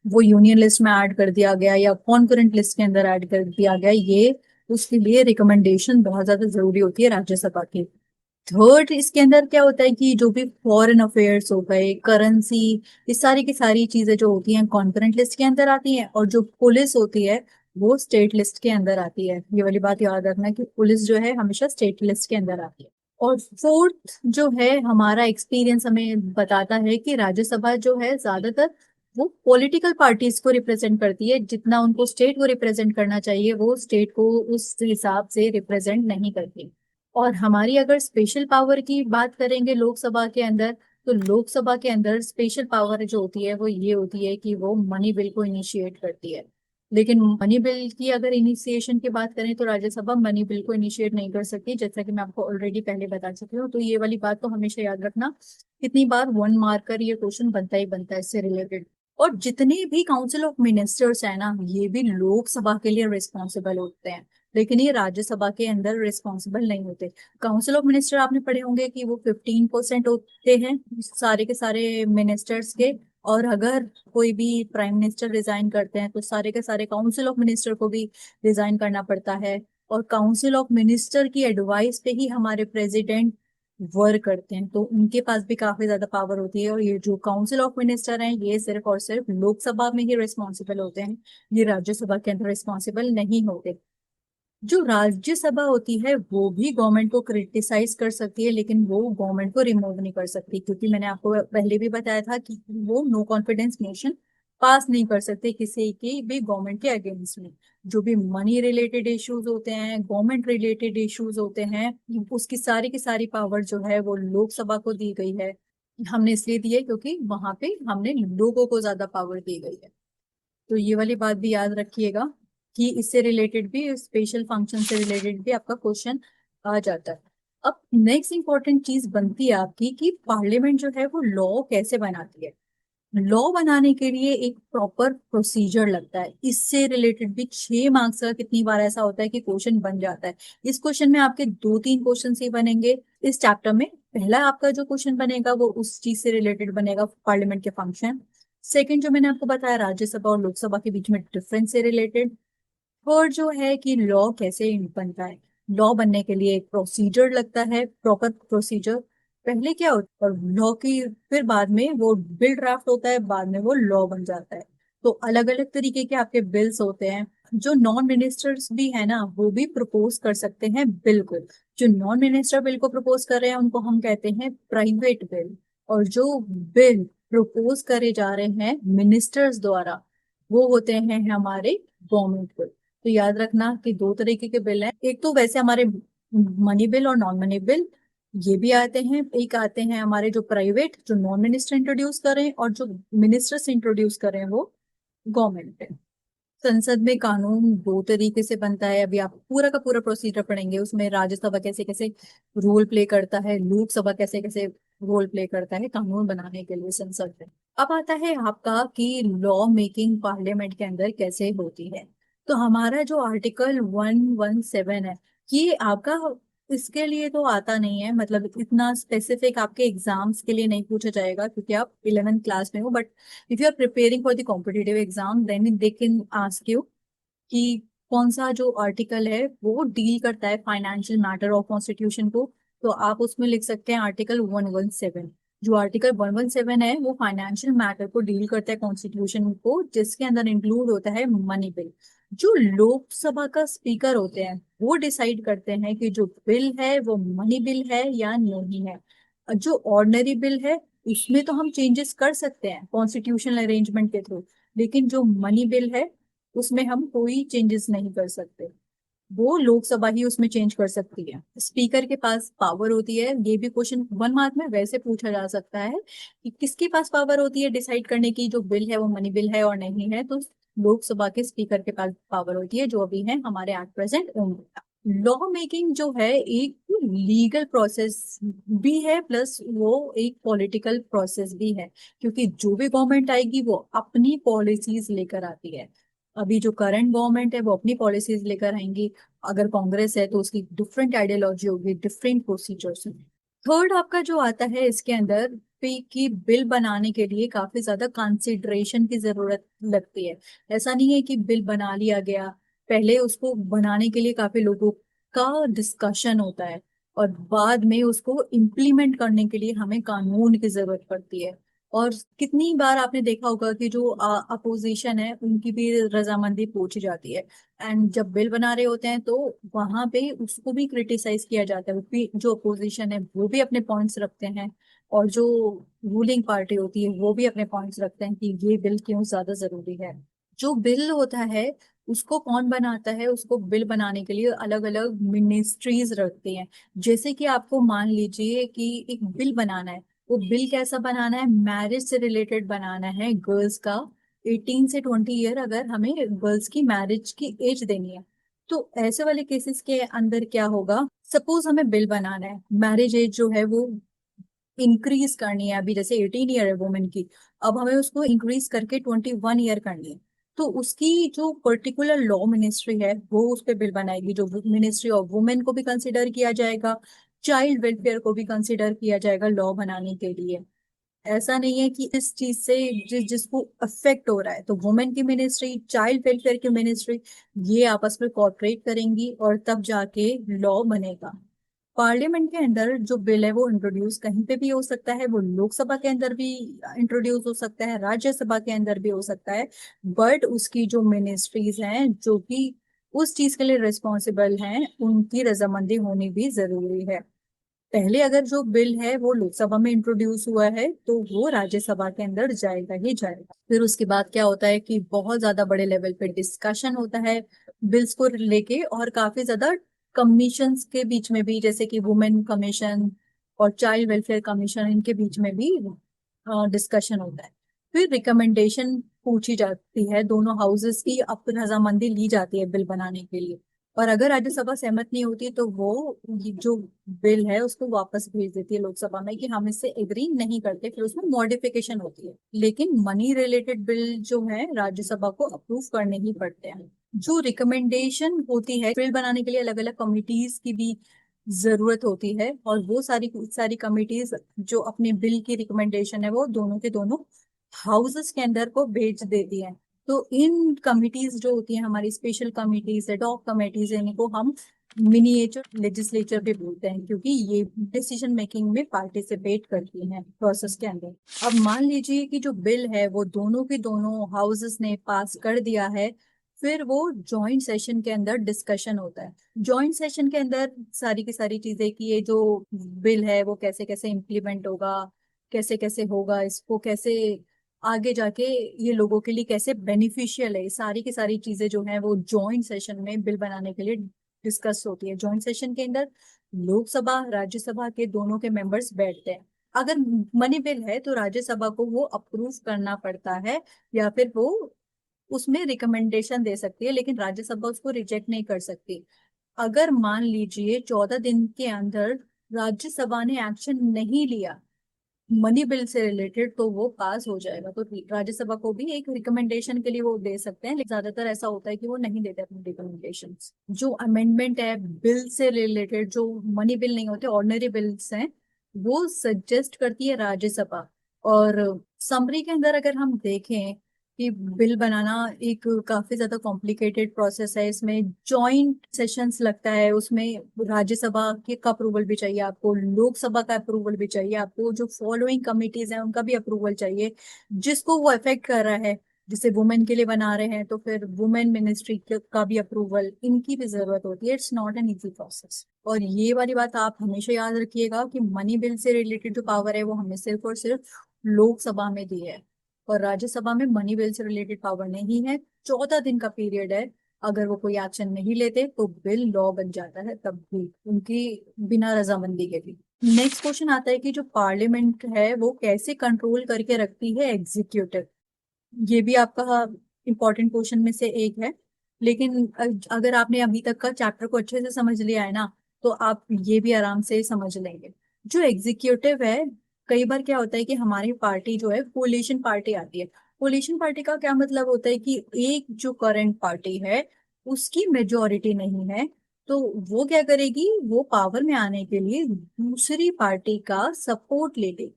वो यूनियन लिस्ट में ऐड कर दिया गया या कॉन्करेंट लिस्ट के अंदर ऐड कर दिया गया, ये उसके लिए रिकमेंडेशन बहुत ज्यादा जरूरी होती है राज्यसभा की। थर्ड, इसके अंदर क्या होता है कि जो भी फॉरेन अफेयर्स हो गए, करेंसी, ये सारी की सारी चीजें जो होती हैं कॉन्करेंट लिस्ट के अंदर आती हैं, और जो पुलिस होती है वो स्टेट लिस्ट के अंदर आती है। ये वाली बात याद रखना कि पुलिस जो है हमेशा स्टेट लिस्ट के अंदर आती है। और फोर्थ जो है, हमारा एक्सपीरियंस हमें बताता है कि राज्यसभा जो है ज्यादातर वो पॉलिटिकल पार्टीज को रिप्रेजेंट करती है, जितना उनको स्टेट को रिप्रेजेंट करना चाहिए वो स्टेट को उस हिसाब से रिप्रेजेंट नहीं करती। और हमारी अगर स्पेशल पावर की बात करेंगे लोकसभा के अंदर, तो लोकसभा के अंदर स्पेशल पावर जो होती है वो ये होती है कि वो मनी बिल को इनिशिएट करती है। लेकिन मनी बिल की अगर इनिशिएशन की बात करें तो राज्यसभा मनी बिल को इनिशिएट नहीं कर सकती, जैसा कि मैं आपको ऑलरेडी पहले बता चुकी हूँ। तो ये वाली बात तो हमेशा याद रखना, कितनी बार वन मार्कर ये क्वेश्चन बनता ही बनता है इससे रिलेटेड। और जितने भी काउंसिल ऑफ मिनिस्टर्स है ना, ये भी लोकसभा के लिए रिस्पॉन्सिबल होते हैं, लेकिन ये राज्यसभा के अंदर रिस्पॉन्सिबल नहीं होते। काउंसिल ऑफ मिनिस्टर आपने पढ़े होंगे कि वो 15% होते हैं सारे के सारे मिनिस्टर्स के। और अगर कोई भी प्राइम मिनिस्टर रिजाइन करते हैं तो सारे के सारे काउंसिल ऑफ मिनिस्टर को भी रिजाइन करना पड़ता है। और काउंसिल ऑफ मिनिस्टर की एडवाइस पे ही हमारे प्रेसिडेंट वर्क करते हैं, तो उनके पास भी काफी ज्यादा पावर होती है। और ये जो काउंसिल ऑफ मिनिस्टर हैं ये सिर्फ और सिर्फ लोकसभा में ही रिस्पॉन्सिबल होते हैं, ये राज्यसभा के अंदर रिस्पॉन्सिबल नहीं होते। जो राज्यसभा होती है वो भी गवर्नमेंट को क्रिटिसाइज कर सकती है, लेकिन वो गवर्नमेंट को रिमूव नहीं कर सकती, क्योंकि मैंने आपको पहले भी बताया था कि वो नो कॉन्फिडेंस मोशन पास नहीं कर सकते किसी की भी गवर्नमेंट के अगेंस्ट में। जो भी मनी रिलेटेड इश्यूज होते हैं, गवर्नमेंट रिलेटेड इश्यूज होते हैं, उसकी सारी की सारी पावर जो है वो लोकसभा को दी गई है। हमने इसलिए दी है क्योंकि वहां पे हमने लोगों को ज्यादा पावर दी गई है। तो ये वाली बात भी याद रखिएगा कि इससे रिलेटेड भी, स्पेशल फंक्शन से रिलेटेड भी आपका क्वेश्चन आ जाता है। अब नेक्स्ट इंपॉर्टेंट चीज बनती है आपकी कि पार्लियामेंट जो है वो लॉ कैसे बनाती है। लॉ बनाने के लिए एक प्रॉपर प्रोसीजर लगता है, इससे रिलेटेड भी 6 मार्क्स का कितनी बार ऐसा होता है कि क्वेश्चन बन जाता है। इस क्वेश्चन में आपके 2-3 क्वेश्चन ही बनेंगे इस चैप्टर में। पहला आपका जो क्वेश्चन बनेगा वो उस चीज से रिलेटेड बनेगा, पार्लियामेंट के फंक्शन। सेकंड जो मैंने आपको बताया राज्यसभा और लोकसभा के बीच में डिफरेंस से रिलेटेड। थर्ड जो है कि लॉ कैसे बनता है। लॉ बनने के लिए एक प्रोसीजर लगता है, प्रॉपर प्रोसीजर। पहले क्या होता है, और लॉ की फिर बाद में वो बिल ड्राफ्ट होता है, बाद में वो लॉ बन जाता है। तो अलग अलग तरीके के आपके बिल्स होते हैं। जो नॉन मिनिस्टर्स भी है ना वो भी प्रपोज कर सकते हैं बिल को। जो नॉन मिनिस्टर बिल को प्रपोज कर रहे हैं उनको हम कहते हैं प्राइवेट बिल। और जो बिल प्रपोज करे जा रहे हैं मिनिस्टर्स द्वारा वो होते हैं हमारे गवर्नमेंट बिल। तो याद रखना कि 2 तरीके के बिल हैं, एक तो वैसे हमारे मनी बिल और नॉन मनी बिल ये भी आते हैं, एक आते हैं हमारे जो प्राइवेट, जो नॉन मिनिस्टर इंट्रोड्यूस करें, और जो मिनिस्टर्स इंट्रोड्यूस करें वो गवर्नमेंट है। संसद में कानून 2 तरीके से बनता है, अभी आप पूरा का पूरा प्रोसीजर पढ़ेंगे, उसमें राज्यसभा कैसे कैसे रोल प्ले करता है, लोकसभा कैसे कैसे रोल प्ले करता है कानून बनाने के लिए संसद में। अब आता है आपका कि लॉ मेकिंग पार्लियामेंट के अंदर कैसे होती है। तो हमारा जो आर्टिकल 117 है, ये आपका इसके लिए तो आता नहीं है, मतलब इतना स्पेसिफिक आपके एग्जाम्स के लिए नहीं पूछा जाएगा क्योंकि आप 11th क्लास में हो। But if you are preparing for the competitive exam then they can ask you कि कौन सा जो आर्टिकल है वो डील करता है फाइनेंशियल मैटर ऑफ कॉन्स्टिट्यूशन को। तो आप उसमें लिख सकते हैं आर्टिकल 117। जो आर्टिकल 117 है वो फाइनेंशियल मैटर को डील करता है कॉन्स्टिट्यूशन को, जिसके अंदर इंक्लूड होता है मनी बिल। जो लोकसभा का स्पीकर होते हैं वो डिसाइड करते हैं कि जो बिल है वो मनी बिल है या नहीं है। जो ऑर्डिनरी बिल है उसमें तो हम चेंजेस कर सकते हैं कॉन्स्टिट्यूशनल अरेंजमेंट के थ्रू, लेकिन जो मनी बिल है उसमें हम कोई चेंजेस नहीं कर सकते, वो लोकसभा ही उसमें चेंज कर सकती है। स्पीकर के पास पावर होती है, ये भी क्वेश्चन 1 मार्क में वैसे पूछा जा सकता है कि किसके पास पावर होती है डिसाइड करने की जो बिल है वो मनी बिल है और नहीं है। तो लोकसभा के स्पीकर के पास पावर होती है, जो अभी है हमारे at present Om Birla. Law making जो है एक लीगल प्रोसेस भी है, प्लस वो एक पॉलिटिकल प्रोसेस भी है, क्योंकि जो भी गवर्नमेंट आएगी वो अपनी पॉलिसीज लेकर आती है। अभी जो करंट गवर्नमेंट है वो अपनी पॉलिसीज लेकर आएंगी, अगर कांग्रेस है तो उसकी डिफरेंट आइडियोलॉजी होगी, डिफरेंट प्रोसीजर्स। थर्ड आपका जो आता है इसके अंदर पे कि बिल बनाने के लिए काफी ज्यादा कंसिडरेशन की जरूरत लगती है। ऐसा नहीं है कि बिल बना लिया गया, पहले उसको बनाने के लिए काफी लोगों का डिस्कशन होता है, और बाद में उसको इम्प्लीमेंट करने के लिए हमें कानून की जरूरत पड़ती है। और कितनी बार आपने देखा होगा कि जो अपोजिशन है उनकी भी रजामंदी पूछी जाती है, एंड जब बिल बना रहे होते हैं तो वहां पे उसको भी क्रिटिसाइज किया जाता है, वो भी जो अपोजिशन है वो भी अपने पॉइंट्स रखते हैं, और जो रूलिंग पार्टी होती है वो भी अपने पॉइंट्स रखते हैं कि ये बिल क्यों ज्यादा जरूरी है। जो बिल होता है उसको कौन बनाता है, उसको बिल बनाने के लिए अलग अलग मिनिस्ट्रीज रखती हैं। जैसे कि आपको मान लीजिए कि एक बिल बनाना है, वो बिल कैसा बनाना है, मैरिज से रिलेटेड बनाना है, गर्ल्स का 18 से 20 ईयर अगर हमें गर्ल्स की मैरिज की एज देनी है, तो ऐसे वाले केसेस के अंदर क्या होगा, सपोज हमें बिल बनाना है, मैरिज एज जो है वो इंक्रीज करनी है, अभी जैसे 18 ईयर है वुमेन की, अब हमें उसको इंक्रीज करके 21 ईयर करनी है, तो उसकी जो पर्टिकुलर लॉ मिनिस्ट्री है वो उस पर बिल बनाएगी, जो मिनिस्ट्री ऑफ वुमेन को भी कंसिडर किया जाएगा, चाइल्ड वेलफेयर को भी कंसिडर किया जाएगा लॉ बनाने के लिए। ऐसा नहीं है कि इस चीज से जिसको अफेक्ट हो रहा है, तो वुमेन की मिनिस्ट्री, चाइल्ड वेलफेयर की मिनिस्ट्री, ये आपस में कोऑपरेट करेंगी और तब जाके लॉ बनेगा। पार्लियामेंट के अंदर जो बिल है वो इंट्रोड्यूस कहीं पे भी हो सकता है, वो लोकसभा के अंदर भी इंट्रोड्यूस हो सकता है, राज्यसभा के अंदर भी हो सकता है, बट उसकी जो मिनिस्ट्रीज हैं जो कि उस चीज के लिए रिस्पॉन्सिबल हैं उनकी रजामंदी होनी भी जरूरी है। पहले अगर जो बिल है वो लोकसभा में इंट्रोड्यूस हुआ है तो वो राज्यसभा के अंदर जाएगा ही जाएगा। फिर उसके बाद क्या होता है कि बहुत ज्यादा बड़े लेवल पे डिस्कशन होता है बिल्स को लेके, और काफी ज्यादा कमीशंस के बीच में भी, जैसे कि वुमेन कमीशन और चाइल्ड वेलफेयर कमीशन, इनके बीच में भी डिस्कशन होता है। फिर रिकमेंडेशन पूछी जाती है, दोनों हाउसेस की अपनी रजामंदी ली जाती है बिल बनाने के लिए, और अगर राज्यसभा सहमत नहीं होती तो वो ये जो बिल है उसको वापस भेज देती है लोकसभा में कि हम इससे एग्री नहीं करते, फिर उसमें मॉडिफिकेशन होती है। लेकिन मनी रिलेटेड बिल जो है राज्यसभा को अप्रूव करने ही पड़ते हैं। जो रिकमेंडेशन होती है बिल बनाने के लिए अलग अलग कमिटीज की भी जरूरत होती है, और वो सारी सारी कमिटीज जो अपने बिल की रिकमेंडेशन है वो दोनों के दोनों हाउसेस के अंदर को भेज देती है। तो इन कमिटीज जो होती हैं हमारी स्पेशल कमिटीज है, डॉग कमिटीज है, इनको हम मिनिएचर लेजिस्लेचर भी बोलते हैं, क्योंकि ये डिसीजन मेकिंग में पार्टिसिपेट करती हैं प्रोसेस के अंदर। अब मान लीजिए कि जो बिल है वो दोनों के दोनों हाउसेस ने पास कर दिया है, फिर वो जॉइंट सेशन के अंदर डिस्कशन होता है। जॉइंट सेशन के अंदर सारी की सारी चीजें कि ये जो बिल है वो कैसे कैसे इम्प्लीमेंट होगा, कैसे कैसे होगा, इसको कैसे आगे जाके ये लोगों के लिए कैसे बेनिफिशियल है, ये सारी की सारी चीजें जो है वो जॉइंट सेशन में बिल बनाने के लिए डिस्कस होती है। जॉइंट सेशन के अंदर लोकसभा राज्यसभा के दोनों के मेंबर्स बैठते हैं। अगर मनी बिल है तो राज्यसभा को वो अप्रूव करना पड़ता है, या फिर वो उसमें रिकमेंडेशन दे सकती है, लेकिन राज्यसभा उसको रिजेक्ट नहीं कर सकती। अगर मान लीजिए 14 दिन के अंदर राज्यसभा ने एक्शन नहीं लिया मनी बिल से रिलेटेड, तो वो पास हो जाएगा। तो राज्यसभा को भी एक रिकमेंडेशन के लिए वो दे सकते हैं, लेकिन ज्यादातर ऐसा होता है कि वो नहीं देते अपने रिकमेंडेशन। जो अमेंडमेंट है बिल से रिलेटेड, जो मनी बिल नहीं होते ऑर्डिनरी बिल्स हैं, वो सजेस्ट करती है राज्यसभा। और समरी के अंदर अगर हम देखें कि बिल बनाना एक काफी ज्यादा कॉम्प्लिकेटेड प्रोसेस है, इसमें जॉइंट सेशंस लगता है, उसमें राज्यसभा के का अप्रूवल भी चाहिए आपको, लोकसभा का अप्रूवल भी चाहिए आपको, जो फॉलोइंग कमिटीज हैं उनका भी अप्रूवल चाहिए, जिसको वो अफेक्ट कर रहा है। जैसे वुमेन के लिए बना रहे हैं तो फिर वुमेन मिनिस्ट्री का भी अप्रूवल, इनकी भी जरूरत होती है। It's not an easy process. और ये वाली बात आप हमेशा याद रखिएगा कि मनी बिल से रिलेटेड जो पावर है वो हमें सिर्फ और सिर्फ लोकसभा में दी है, और राज्यसभा में मनी बिल से रिलेटेड पावर नहीं है। 14 दिन का पीरियड है, अगर वो कोई एक्शन नहीं लेते तो बिल लॉ बन जाता है, तब भी उनकी बिना रजामंदी के भी। नेक्स्ट क्वेश्चन आता है कि जो पार्लियामेंट है वो कैसे कंट्रोल करके रखती है एग्जीक्यूटिव। ये भी आपका इम्पोर्टेंट क्वेश्चन में से एक है। लेकिन अगर आपने अभी तक का चैप्टर को अच्छे से समझ लिया है ना, तो आप ये भी आराम से समझ लेंगे। जो एग्जीक्यूटिव है, कई बार क्या होता है कि हमारी पार्टी जो है कोलिशन पार्टी आती है। कोलिशन पार्टी का क्या मतलब होता है कि एक जो करंट पार्टी है उसकी मेजोरिटी नहीं है, तो वो क्या करेगी, वो पावर में आने के लिए दूसरी पार्टी का सपोर्ट ले लेगी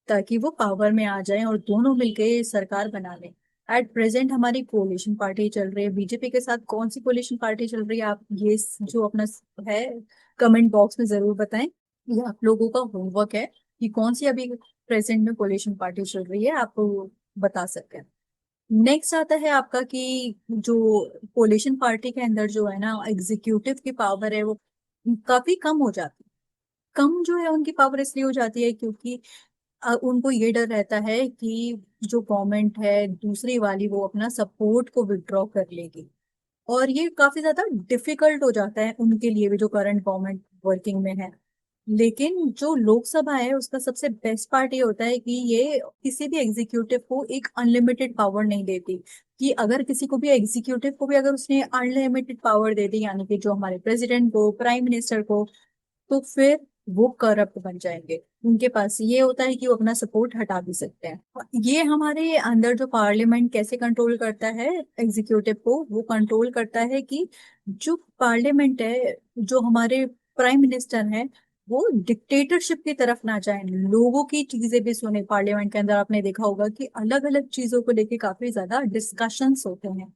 ताकि वो पावर में आ जाए और दोनों मिलके सरकार बना लें। एट प्रेजेंट हमारी कोलिशन पार्टी चल रही है बीजेपी के साथ। कौन सी कोलिशन पार्टी चल रही है, आप ये जो अपना है कमेंट बॉक्स में जरूर बताएं। ये आप लोगों का होमवर्क है कि कौन सी अभी प्रेजेंट में कोलिशन पार्टी चल रही है, आप बता सकते हैं। नेक्स्ट आता है आपका कि जो कोलिशन पार्टी के अंदर जो है ना एग्जीक्यूटिव की पावर है वो काफी कम हो जाती है। कम जो है उनकी पावर इसलिए हो जाती है क्योंकि उनको ये डर रहता है कि जो गवर्नमेंट है दूसरी वाली वो अपना सपोर्ट को विड्रॉ कर लेगी, और ये काफी ज्यादा डिफिकल्ट हो जाता है उनके लिए भी जो करंट गवर्नमेंट वर्किंग में है। लेकिन जो लोकसभा है उसका सबसे बेस्ट पार्ट ये होता है कि ये किसी भी एग्जीक्यूटिव को एक अनलिमिटेड पावर नहीं देती। कि अगर किसी को भी एग्जीक्यूटिव को भी अगर उसने अनलिमिटेड पावर दे दी, यानी कि जो हमारे प्रेसिडेंट को, प्राइम मिनिस्टर को, तो फिर वो करप्ट बन जाएंगे। उनके पास ये होता है कि वो अपना सपोर्ट हटा भी सकते हैं। ये हमारे अंदर जो पार्लियामेंट कैसे कंट्रोल करता है एग्जीक्यूटिव को, वो कंट्रोल करता है कि जो पार्लियामेंट है, जो हमारे प्राइम मिनिस्टर हैं, वो डिक्टेटरशिप की तरफ ना जाए, लोगों की चीजें भी सुने। पार्लियामेंट के अंदर आपने देखा होगा कि अलग अलग चीजों को लेके काफी ज्यादा डिस्कशंस होते हैं,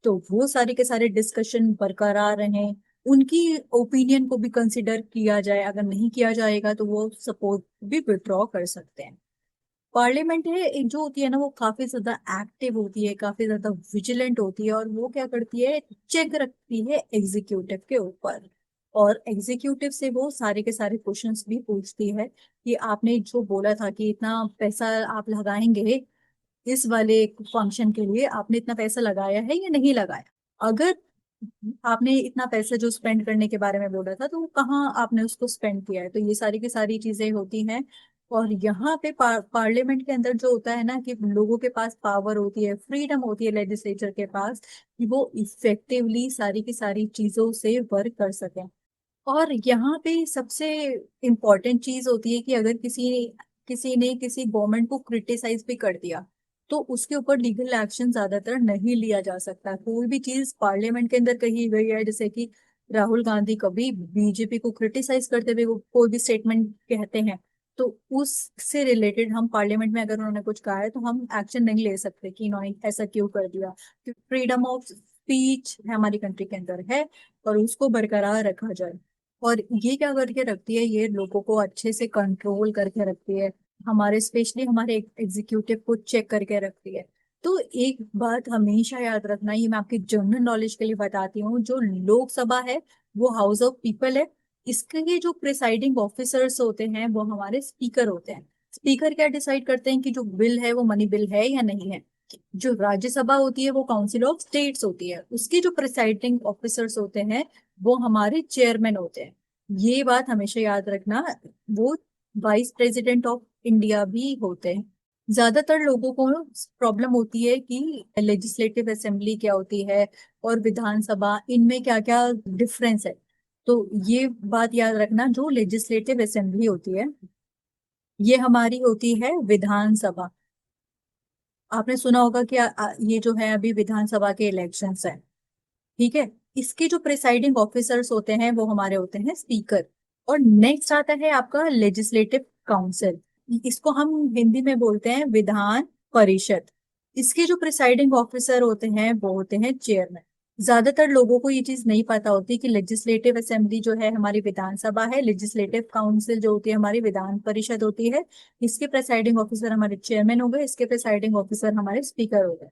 तो वो सारे के सारे डिस्कशन बरकरार रहें, उनकी ओपिनियन को भी कंसिडर किया जाए। अगर नहीं किया जाएगा तो वो सपोर्ट भी विड्रॉ कर सकते हैं। पार्लियामेंट है एक जो होती है ना, वो काफी ज्यादा एक्टिव होती है, काफी ज्यादा विजिलेंट होती है, और वो क्या करती है, चेक रखती है एग्जीक्यूटिव के ऊपर। और एग्जीक्यूटिव से वो सारे के सारे क्वेश्चंस भी पूछती है कि आपने जो बोला था कि इतना पैसा आप लगाएंगे इस वाले फंक्शन के लिए, आपने इतना पैसा लगाया है या नहीं लगाया। अगर आपने इतना पैसा जो स्पेंड करने के बारे में बोला था, तो वो कहाँ आपने उसको स्पेंड किया है, तो ये सारी की सारी चीजें होती हैं। और यहाँ पे पार्लियामेंट के अंदर जो होता है ना कि लोगों के पास पावर होती है, फ्रीडम होती है लेजिस्लेचर के पास कि वो इफेक्टिवली सारी की सारी चीजों से वर्क कर सकें। और यहाँ पे सबसे इम्पोर्टेंट चीज होती है कि अगर किसी ने किसी गवर्नमेंट को क्रिटिसाइज भी कर दिया, तो उसके ऊपर लीगल एक्शन ज्यादातर नहीं लिया जा सकता। कोई भी चीज पार्लियामेंट के अंदर कही गई है, जैसे कि राहुल गांधी कभी बीजेपी को क्रिटिसाइज करते हुए वो कोई भी स्टेटमेंट कहते हैं, तो उससे रिलेटेड हम पार्लियामेंट में अगर उन्होंने कुछ कहा है तो हम एक्शन नहीं ले सकते कि इन्होंने ऐसा क्यों कर दिया, क्योंकि फ्रीडम ऑफ स्पीच हमारी कंट्री के अंदर है और उसको बरकरार रखा जाए। और ये क्या करके रखती है, ये लोगों को अच्छे से कंट्रोल करके रखती है, हमारे स्पेशली हमारे एग्जीक्यूटिव को चेक करके रखती है। तो एक बात हमेशा याद रखना, ये मैं आपकी जनरल नॉलेज के लिए बताती हूँ, जो लोकसभा है वो हाउस ऑफ पीपल है। इसके ये जो प्रिसाइडिंग ऑफिसर्स होते हैं वो हमारे स्पीकर होते हैं। स्पीकर क्या डिसाइड करते हैं कि जो बिल है वो मनी बिल है या नहीं है। जो राज्यसभा होती है वो काउंसिल ऑफ स्टेट्स होती है, उसके जो प्रिसाइडिंग ऑफिसर्स होते हैं वो हमारे चेयरमैन होते हैं। ये बात हमेशा याद रखना। वो वाइस प्रेसिडेंट ऑफ इंडिया भी होते हैं। ज्यादातर लोगों को प्रॉब्लम होती है कि लेजिस्लेटिव असेंबली क्या होती है और विधानसभा, इनमें क्या क्या डिफरेंस है। तो ये बात याद रखना, जो लेजिस्लेटिव असेंबली होती है ये हमारी होती है विधानसभा। आपने सुना होगा कि ये जो है अभी विधानसभा के इलेक्शंस है, ठीक है। इसके जो प्रिसाइडिंग ऑफिसर्स होते हैं वो हमारे होते हैं स्पीकर। और नेक्स्ट आता है आपका लेजिस्लेटिव काउंसिल, इसको हम हिंदी में बोलते हैं विधान परिषद। इसके जो प्रिसाइडिंग ऑफिसर होते हैं वो होते हैं चेयरमैन। ज्यादातर लोगों को ये चीज नहीं पता होती कि लेजिस्लेटिव असेंबली जो है हमारी विधानसभा है, लेजिस्लेटिव काउंसिल जो होती है हमारी विधान परिषद होती है। इसके प्रिसाइडिंग ऑफिसर हमारे चेयरमैन हो गए, इसके प्रिसाइडिंग ऑफिसर हमारे स्पीकर हो गए।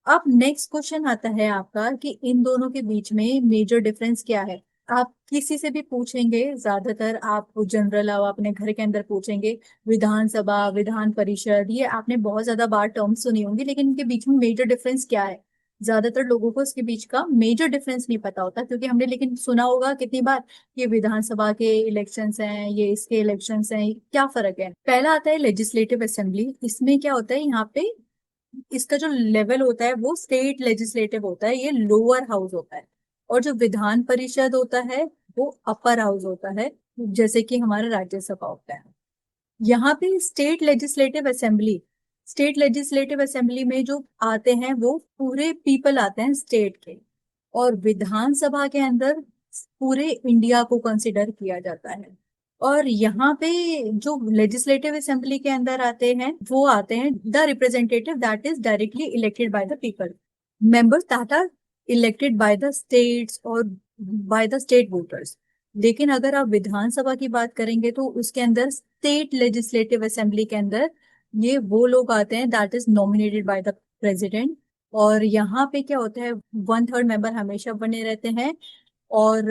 अब नेक्स्ट क्वेश्चन आता है आपका कि इन दोनों के बीच में मेजर डिफरेंस क्या है। आप किसी से भी पूछेंगे, ज्यादातर आप जनरल आप अपने घर के अंदर पूछेंगे, विधानसभा, विधान परिषद, ये आपने बहुत ज्यादा बार टर्म सुनी होंगी, लेकिन इनके बीच में मेजर डिफरेंस क्या है, ज्यादातर लोगों को इसके बीच का मेजर डिफरेंस नहीं पता होता। क्योंकि हमने लेकिन सुना होगा कितनी बार, ये विधानसभा के इलेक्शंस हैं, ये इसके इलेक्शंस हैं, क्या फर्क है। पहला आता है लेजिस्लेटिव असेंबली। इसमें क्या होता है, यहाँ पे इसका जो लेवल होता है वो स्टेट लेजिस्लेटिव होता है, ये लोअर हाउस होता है। और जो विधान परिषद होता है वो अपर हाउस होता है, जैसे कि हमारा राज्यसभा होता है। यहाँ पे स्टेट लेजिस्लेटिव असेंबली में जो आते हैं वो पूरे पीपल आते हैं स्टेट के। और विधानसभा के अंदर पूरे इंडिया को कंसिडर किया जाता है। और यहाँ पे जो लेजिस्लेटिव असेंबली के अंदर आते हैं वो आते हैं the representative that is directly elected by the people, members that are elected by the states और बाय द स्टेट वोटर्स। लेकिन अगर आप विधानसभा की बात करेंगे तो उसके अंदर स्टेट लेजिस्लेटिव असेंबली के अंदर ये वो लोग आते हैं that is nominated by the president. और यहाँ पे क्या होता है, 1/3 मेंबर हमेशा बने रहते हैं और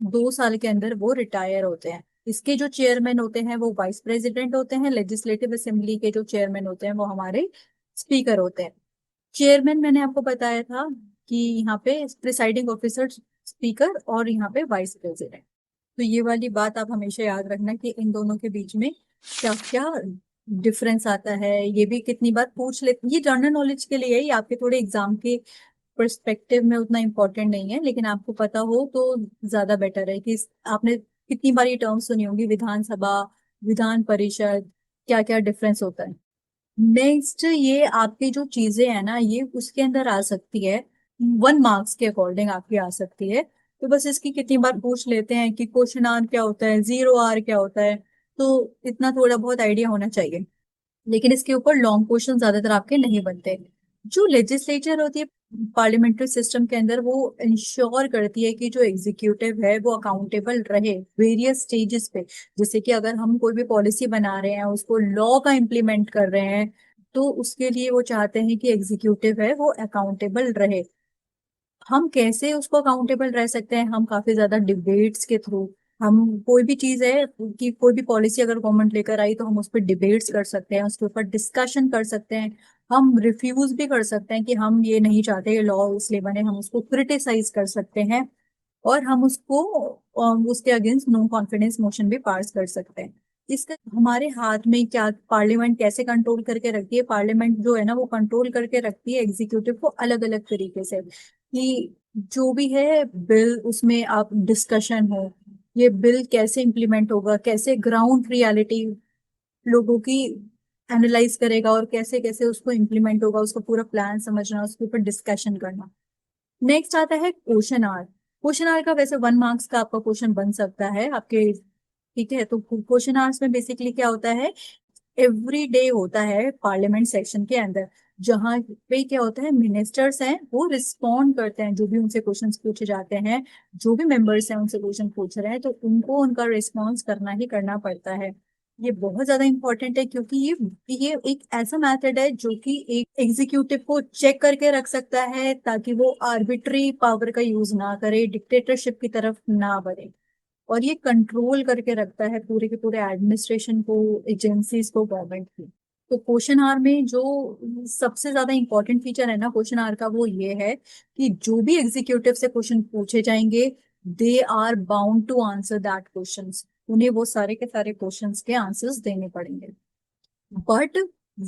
2 साल के अंदर वो रिटायर होते हैं। इसके जो चेयरमैन होते हैं वो वाइस प्रेसिडेंट होते हैं, लेजिस्लेटिव असेंबली के जो चेयरमैन होते हैं वो हमारे स्पीकर होते हैं। चेयरमैन मैंने आपको बताया था कि यहाँ पे प्रिसाइडिंग ऑफिसर स्पीकर और यहाँ पे वाइस प्रेसिडेंट। तो ये वाली बात आप हमेशा याद रखना कि इन दोनों के बीच में क्या क्या डिफरेंस आता है। ये भी कितनी बार पूछ ले, ये जनरल नॉलेज के लिए है, ये आपके थोड़े एग्जाम के पर्सपेक्टिव में उतना इम्पोर्टेंट नहीं है, लेकिन आपको पता हो तो ज्यादा बेटर है कि आपने कितनी बार ये टर्म सुनी होंगी, विधानसभा, विधान परिषद, क्या क्या डिफरेंस होता है। नेक्स्ट ये आपकी जो चीजें है ना ये उसके अंदर आ सकती है, 1 मार्क्स के अकॉर्डिंग आपकी आ सकती है। तो बस इसकी कितनी बार पूछ लेते हैं कि क्वेश्चन आर क्या होता है, 0 आर क्या होता है, तो इतना थोड़ा बहुत आइडिया होना चाहिए। लेकिन इसके ऊपर लॉन्ग क्वेश्चन ज्यादातर आपके नहीं बनते। जो लेजिस्लेचर होती है पार्लियामेंट्री सिस्टम के अंदर, वो इंश्योर करती है कि जो एग्जीक्यूटिव है वो अकाउंटेबल रहे वेरियस स्टेजेस पे। जैसे कि अगर हम कोई भी पॉलिसी बना रहे हैं, उसको लॉ का इम्प्लीमेंट कर रहे हैं, तो उसके लिए वो चाहते हैं कि एग्जीक्यूटिव है वो अकाउंटेबल रहे। हम कैसे उसको अकाउंटेबल रह सकते हैं, हम काफी ज्यादा डिबेट्स के थ्रू, हम कोई भी चीज है कि कोई भी पॉलिसी अगर गवर्नमेंट लेकर आई तो हम उस पर डिबेट्स कर सकते हैं, उसके ऊपर डिस्कशन कर सकते हैं। हम रिफ्यूज भी कर सकते हैं कि हम ये नहीं चाहते लॉ इसलिए बने, हम उसको क्रिटिसाइज कर सकते हैं। और हम उसको उसके अगेंस्ट नो कॉन्फिडेंस मोशन भी पास कर सकते हैं। इसका हमारे हाथ में क्या, पार्लियामेंट कैसे कंट्रोल करके रखती है, पार्लियामेंट जो है ना वो कंट्रोल करके रखती है एग्जीक्यूटिव को अलग अलग तरीके से, कि जो भी है बिल उसमें आप डिस्कशन हो, ये बिल कैसे इम्प्लीमेंट होगा, कैसे ग्राउंड रियलिटी लोगों की एनालाइज करेगा और कैसे कैसे उसको इम्प्लीमेंट होगा, उसका पूरा प्लान समझना, उसके ऊपर डिस्कशन करना। नेक्स्ट आता है क्वेश्चन आवर। क्वेश्चन आवर का वैसे 1 मार्क्स का आपका क्वेश्चन बन सकता है आपके, ठीक है। तो क्वेश्चन आवर्स में बेसिकली क्या होता है, एवरी डे होता है पार्लियामेंट सेक्शन के अंदर, जहाँ पे क्या होता है मिनिस्टर्स हैं वो रिस्पॉन्ड करते हैं जो भी उनसे क्वेश्चंस पूछे जाते हैं। जो भी मेंबर्स हैं उनसे क्वेश्चन पूछ रहे हैं तो उनको उनका रिस्पॉन्स करना ही करना पड़ता है। ये बहुत ज्यादा इंपॉर्टेंट है क्योंकि ये एक ऐसा मेथड है जो कि एक एग्जीक्यूटिव को चेक करके रख सकता है ताकि वो आर्बिट्री पावर का यूज ना करे, डिक्टेटरशिप की तरफ ना बढ़े। और ये कंट्रोल करके रखता है पूरे के पूरे एडमिनिस्ट्रेशन को, एजेंसीज को, गवर्नमेंट की। तो क्वेश्चन आवर में जो सबसे ज्यादा इंपॉर्टेंट फीचर है ना क्वेश्चन आवर का, वो ये है कि जो भी एग्जीक्यूटिव से क्वेश्चन पूछे जाएंगे, they are bound to answer that questions, उन्हें वो सारे के सारे क्वेश्चंस के आंसर्स देने पड़ेंगे। बट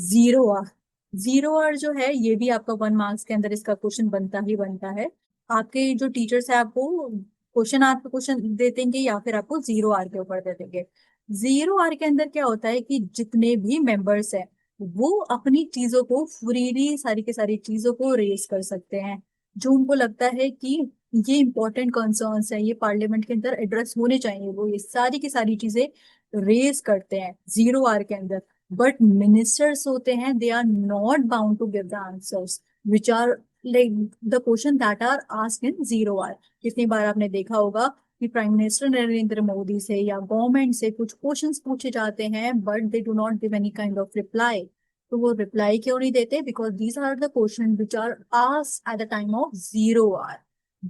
0 आर, 0 आर जो है ये भी आपका 1 मार्क्स के अंदर इसका क्वेश्चन बनता ही बनता है। आपके जो टीचर्स है आपको क्वेश्चन आर पे क्वेश्चन दे देंगे या फिर आपको 0 आर के ऊपर दे देंगे। 0 आर के अंदर क्या होता है कि जितने भी मेंबर्स हैं वो अपनी चीजों को फ्रीली, सारी की सारी चीजों को रेज कर सकते हैं, जो उनको लगता है कि ये इंपॉर्टेंट कंसर्न्स है, ये पार्लियामेंट के अंदर एड्रेस होने चाहिए, वो ये सारी की सारी चीजें रेज करते हैं 0 आर के अंदर। बट मिनिस्टर्स होते हैं they are not bound to give the answers which are like the question that are asked in 0 hour. कितनी बार आपने देखा होगा कि प्राइम मिनिस्टर नरेंद्र मोदी से या गवर्नमेंट से कुछ क्वेश्चंस पूछे जाते हैं but they do not give any kind of reply. तो वो रिप्लाई क्यों नहीं देते, because these are the question which are asked at the time of 0 hour.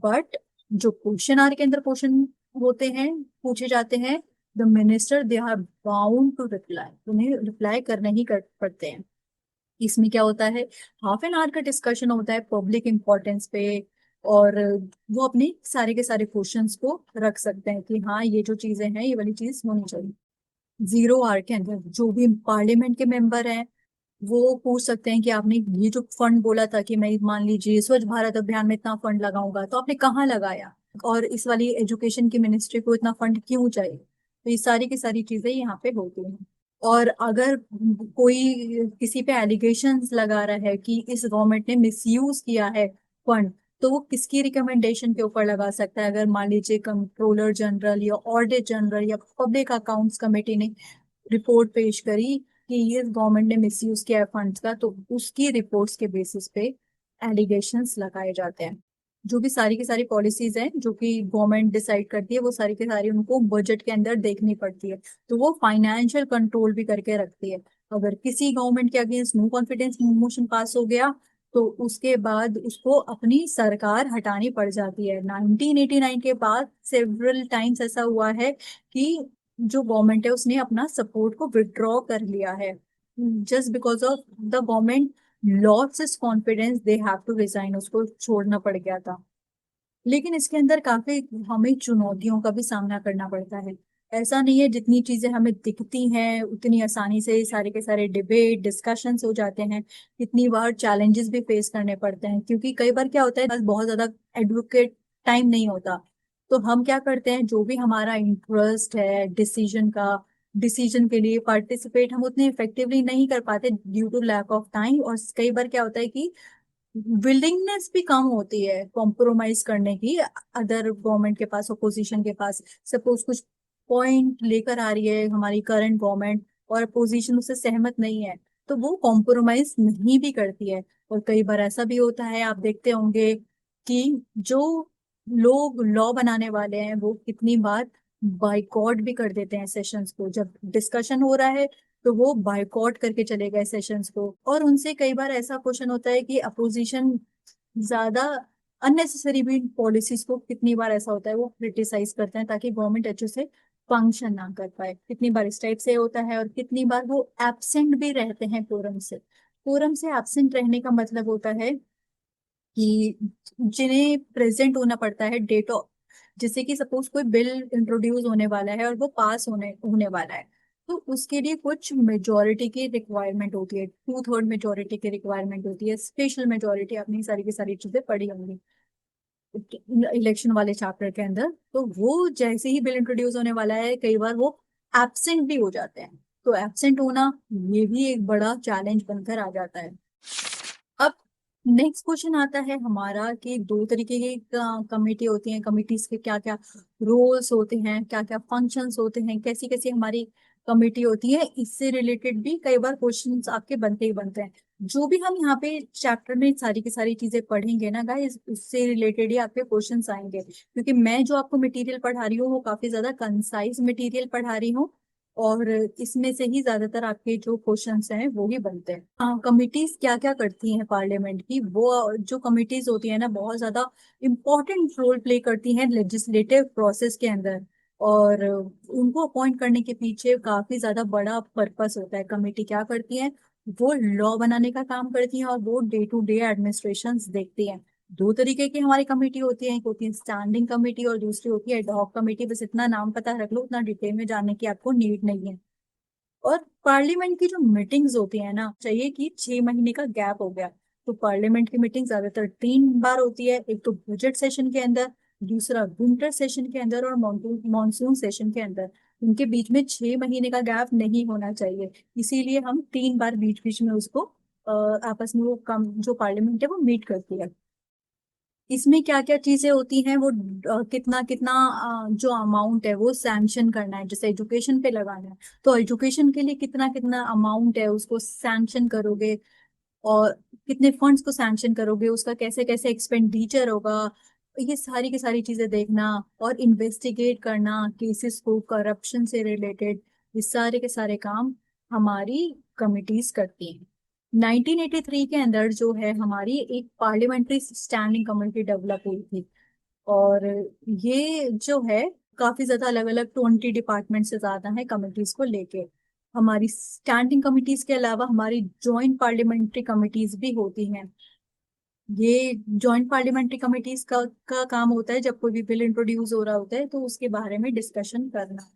But जो क्वेश्चन आर के अंदर क्वेश्चन होते हैं, पूछे जाते हैं, the minister they are bound to reply, उन्हें रिप्लाई करने ही कर पड़ते हैं। इसमें क्या होता है, हाफ एन आवर का डिस्कशन होता है पब्लिक इंपॉर्टेंस पे। और वो अपने सारे के सारे क्वेश्चंस को रख सकते हैं कि हाँ ये जो चीजें हैं ये वाली चीज होनी चाहिए। 0 आर के अंदर जो भी पार्लियामेंट के मेंबर हैं वो पूछ सकते हैं कि आपने ये जो फंड बोला था कि मैं मान लीजिए स्वच्छ भारत अभियान में इतना फंड लगाऊंगा, तो आपने कहाँ लगाया, और इस वाली एजुकेशन की मिनिस्ट्री को इतना फंड क्यों चाहिए। तो ये सारी की सारी चीजें यहाँ पे होती हैं। और अगर कोई किसी पे एलिगेशंस लगा रहा है कि इस गवर्नमेंट ने मिसयूज किया है फंड, तो वो किसकी रिकमेंडेशन के ऊपर लगा सकता है। अगर मान लीजिए कंट्रोलर जनरल या ऑडिट जनरल या पब्लिक अकाउंट्स कमेटी ने रिपोर्ट पेश करी कि ये गवर्नमेंट ने मिसयूज किया है फंड्स का, तो उसकी रिपोर्ट्स के बेसिस पे एलिगेशंस लगाए जाते हैं। जो भी सारी की सारी पॉलिसीज हैं जो कि गवर्नमेंट डिसाइड करती है, वो सारी की सारी उनको बजट के अंदर देखनी पड़ती है, तो वो फाइनेंशियल कंट्रोल भी करके रखती है। अगर किसी गवर्नमेंट के against no confidence motion pass हो गया, तो उसके बाद उसको अपनी सरकार हटानी पड़ जाती है। 1989 के बाद सेवरल टाइम्स ऐसा हुआ है कि जो गवर्नमेंट है उसने अपना सपोर्ट को विड्रॉ कर लिया है, just because of the government lost is confidence, they have to resign, उसको छोड़ना पड़ गया था। लेकिन इसके अंदर काफी हमें चुनौतियों का भी सामना करना पड़ता है। ऐसा नहीं है जितनी चीजें हमें दिखती हैं उतनी आसानी से सारे के सारे डिबेट डिस्कशंस हो जाते हैं। कितनी बार चैलेंजेस भी फेस करने पड़ते हैं, क्योंकि कई बार क्या होता है, बस बहुत ज्यादा एडवोकेट टाइम नहीं होता। तो हम क्या करते हैं, जो भी हमारा इंटरेस्ट है डिसीजन के लिए पार्टिसिपेट हम उतने इफेक्टिवली नहीं कर पाते due to lack of time. और कई बार क्या होता है कि विलिंगनेस भी कम होती है कॉम्प्रोमाइज करने की, अदर गवर्नमेंट के पास, अपोजिशन के पास। सपोज कुछ पॉइंट लेकर आ रही है हमारी करंट गवर्नमेंट और अपोजिशन उससे सहमत नहीं है, तो वो कॉम्प्रोमाइज नहीं भी करती है। और कई बार ऐसा भी होता है, आप देखते होंगे कि जो लोग लॉ बनाने वाले हैं वो कितनी बार बाइकॉट भी कर देते हैं सेशंस को। जब डिस्कशन हो रहा है तो वो बायकॉट करके चले गए सेशंस को। और उनसे कई बार ऐसा क्वेश्चन होता है कि अपोजिशन ज्यादा अननेसेसरी भी पॉलिसीज को कितनी बार ऐसा होता है वो क्रिटिसाइज करते हैं ताकि गवर्नमेंट अच्छे से फंक्शन ना कर पाए। कितनी बार इस टाइप से होता है, और कितनी बार वो एब्सेंट भी रहते हैं फोरम से। फोरम से एब्सेंट रहने का मतलब होता है कि जिन्हें प्रेजेंट होना पड़ता है डेट ऑफ, जैसे कि सपोज कोई बिल इंट्रोड्यूस होने वाला है और वो पास होने होने वाला है, तो उसके लिए कुछ मेजोरिटी की रिक्वायरमेंट होती है, 2/3 मेजोरिटी की रिक्वायरमेंट होती है, स्पेशल मेजोरिटी। अपनी सारी की सारी चीजें पढ़ी होंगी इलेक्शन वाले चैप्टर के अंदर। तो वो जैसे ही बिल इंट्रोड्यूस होने वाला है, कई बार वो एब्सेंट भी हो जाते हैं। तो एब्सेंट होना ये भी एक बड़ा चैलेंज बनकर आ जाता है। अब नेक्स्ट क्वेश्चन आता है हमारा कि दो तरीके की कमेटी होती हैं, कमिटीज के क्या क्या रोल्स होते हैं, क्या क्या फंक्शंस होते हैं, कैसी कैसी हमारी कमेटी होती है। इससे रिलेटेड भी कई बार क्वेश्चंस आपके बनते ही बनते हैं। जो भी हम यहाँ पे चैप्टर में सारी की सारी चीजें पढ़ेंगे ना गाइस, उससे रिलेटेड ही आपके क्वेश्चंस आएंगे, क्योंकि मैं जो आपको मटेरियल पढ़ा रही हूँ वो काफी ज्यादा कंसाइज मटेरियल पढ़ा रही हूँ। और इसमें से ही ज्यादातर आपके जो क्वेश्चंस हैं वो ही बनते हैं। हाँ, कमिटीज क्या क्या करती हैं पार्लियामेंट की, वो जो कमिटीज होती है ना बहुत ज्यादा इम्पोर्टेंट रोल प्ले करती हैं लेजिस्लेटिव प्रोसेस के अंदर। और उनको अपॉइंट करने के पीछे काफी ज्यादा बड़ा पर्पस होता है। कमेटी क्या करती है, वो लॉ बनाने का काम करती है और वो डे टू डे एडमिनिस्ट्रेशन देखती है। दो तरीके की हमारी कमेटी होती है, एक होती है स्टैंडिंग कमेटी और दूसरी होती है एडहॉक कमेटी। बस इतना नाम पता रख लो, उतना डिटेल में जानने की आपको नीड नहीं है। और पार्लियामेंट की जो मीटिंग्स होती है ना, चाहिए कि 6 महीने का गैप हो गया, तो पार्लियामेंट की मीटिंग ज्यादातर 3 बार होती है। एक तो बजट सेशन के अंदर, दूसरा विंटर सेशन के अंदर, और मॉनसून सेशन के अंदर। उनके बीच में 6 महीने का गैप नहीं होना चाहिए, इसीलिए हम 3 बार बीच बीच में उसको आपस में वो कम जो पार्लियामेंट है वो मीट करती है। इसमें क्या क्या चीजें होती हैं, वो कितना कितना जो अमाउंट है वो सैंक्शन करना है। जैसे एजुकेशन पे लगाना है, तो एजुकेशन के लिए कितना कितना अमाउंट है उसको सैंक्शन करोगे, और कितने फंड्स को सैंक्शन करोगे, उसका कैसे कैसे एक्सपेंडिचर होगा। ये सारी की सारी चीजें देखना और इन्वेस्टिगेट करना केसेस को, करप्शन से रिलेटेड, ये सारे के सारे काम हमारी कमिटीज करती हैं। 1983 के अंदर जो है हमारी एक पार्लियामेंट्री स्टैंडिंग कमेटी डेवलप हुई थी। और ये जो है काफी ज्यादा अलग अलग 20 डिपार्टमेंट से ज्यादा है कमिटीज को लेके। हमारी स्टैंडिंग कमिटीज के अलावा हमारी जॉइंट पार्लियामेंट्री कमिटीज भी होती हैं। ये जॉइंट पार्लियामेंट्री कमिटीज का काम होता है जब कोई भी बिल इंट्रोड्यूस हो रहा होता है तो उसके बारे में डिस्कशन करना।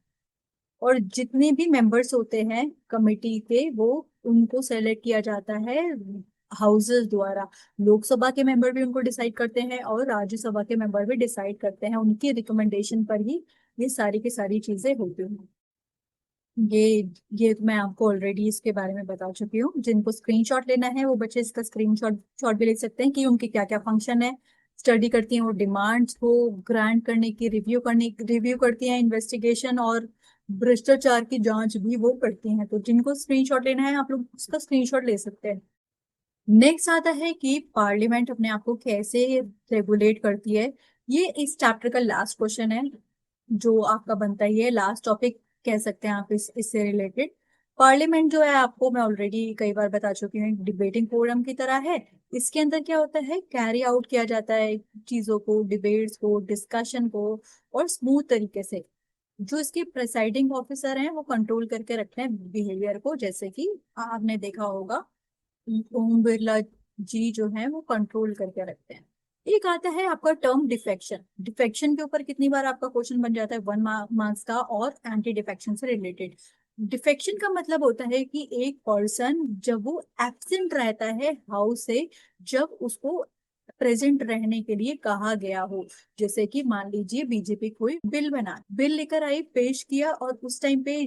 और जितने भी मेंबर्स होते हैं कमेटी के वो उनको सेलेक्ट किया जाता है हाउसेस द्वारा। लोकसभा के मेंबर भी उनको डिसाइड करते हैं और राज्यसभा के मेंबर भी डिसाइड करते हैं, उनकी रिकमेंडेशन पर ही ये सारी की सारी चीजें होती हैं। ये ये तो मैं आपको ऑलरेडी इसके बारे में बता चुकी हूँ। जिनको स्क्रीनशॉट लेना है वो बच्चे इसका स्क्रीनशॉट शॉट भी ले सकते हैं कि उनके क्या क्या फंक्शन है। स्टडी करती हैं वो डिमांड्स को ग्रांट करने की, रिव्यू करती हैं, इन्वेस्टिगेशन और भ्रष्टाचार की जांच भी वो करती हैं। तो जिनको स्क्रीनशॉट लेना है आप लोग उसका स्क्रीनशॉट ले सकते हैं। नेक्स्ट आता है कि पार्लियामेंट अपने आप को कैसे रेगुलेट करती है। ये इस चैप्टर का लास्ट क्वेश्चन है जो आपका बनता ही है, लास्ट टॉपिक कह सकते हैं आप इससे रिलेटेड। पार्लियामेंट जो है आपको मैं ऑलरेडी कई बार बता चुकी हूँ, डिबेटिंग फोरम की तरह है। इसके अंदर क्या होता है, कैरी आउट किया जाता है चीजों को, डिबेट्स को, डिस्कशन को, और स्मूथ तरीके से। जो इसके प्रेसाइडिंग ऑफिसर हैं वो कंट्रोल करके रखते हैं बिहेवियर को, जैसे कि आपने देखा होगा ओम बिरला जी जो है वो कंट्रोल करके रखते हैं। एक आता है आपका टर्म डिफेक्शन। डिफेक्शन के ऊपर कितनी बार आपका क्वेश्चन बन जाता है 1 मार्क्स का, और एंटी डिफेक्शन से रिलेटेड। डिफेक्शन का मतलब होता है कि एक पर्सन जब वो एब्सेंट रहता है हाउस से, जब उसको प्रेजेंट रहने के लिए कहा गया हो। जैसे कि मान लीजिए बीजेपी कोई बिल लेकर आई, पेश किया, और उस टाइम पे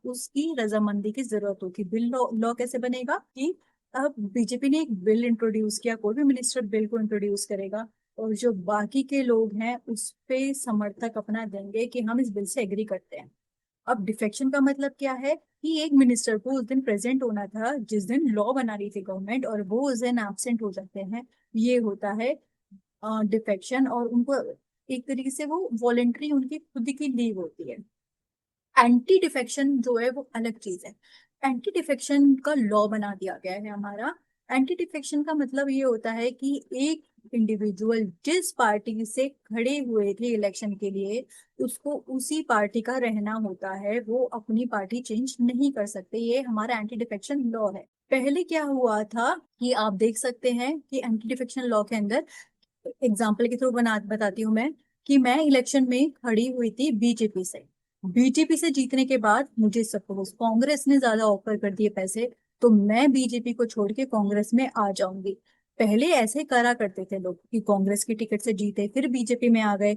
उसकी रजामंदी की जरूरत होती। बिल लॉ लॉ कैसे बनेगा कि अब बीजेपी ने एक बिल इंट्रोड्यूस किया, कोई भी मिनिस्टर बिल को इंट्रोड्यूस करेगा और जो बाकी के लोग हैं उस पे समर्थक अपना देंगे कि हम इस बिल से एग्री करते हैं। अब डिफेक्शन का मतलब क्या है कि एक मिनिस्टर को उस दिन प्रेजेंट होना था जिस दिन लॉ बना रही थी गवर्नमेंट, और वो उस दिन एब्सेंट हो जाते हैं। ये होता है डिफेक्शन, और उनको एक तरीके से वो वॉलेंट्री उनकी खुद की लीव होती है। एंटी डिफेक्शन जो है वो अलग चीज है। एंटी डिफेक्शन का लॉ बना दिया गया है हमारा। एंटी डिफेक्शन का मतलब ये होता है कि एक इंडिविजुअल जिस पार्टी से खड़े हुए थे इलेक्शन के लिए, उसको उसी पार्टी का रहना होता है, वो अपनी पार्टी चेंज नहीं कर सकते। ये हमारा एंटी डिफेक्शन लॉ है। पहले क्या हुआ था कि आप देख सकते हैं कि एंटी डिफेक्शन लॉ के अंदर, एग्जाम्पल के थ्रू बताती हूँ मैं, कि मैं इलेक्शन में खड़ी हुई थी बीजेपी से जीतने के बाद मुझे सपोज कांग्रेस ने ज्यादा ऑफर कर दिए पैसे, तो मैं बीजेपी को छोड़ के कांग्रेस में आ जाऊंगी। पहले ऐसे करा करते थे लोग कि कांग्रेस की टिकट से जीते फिर बीजेपी में आ गए,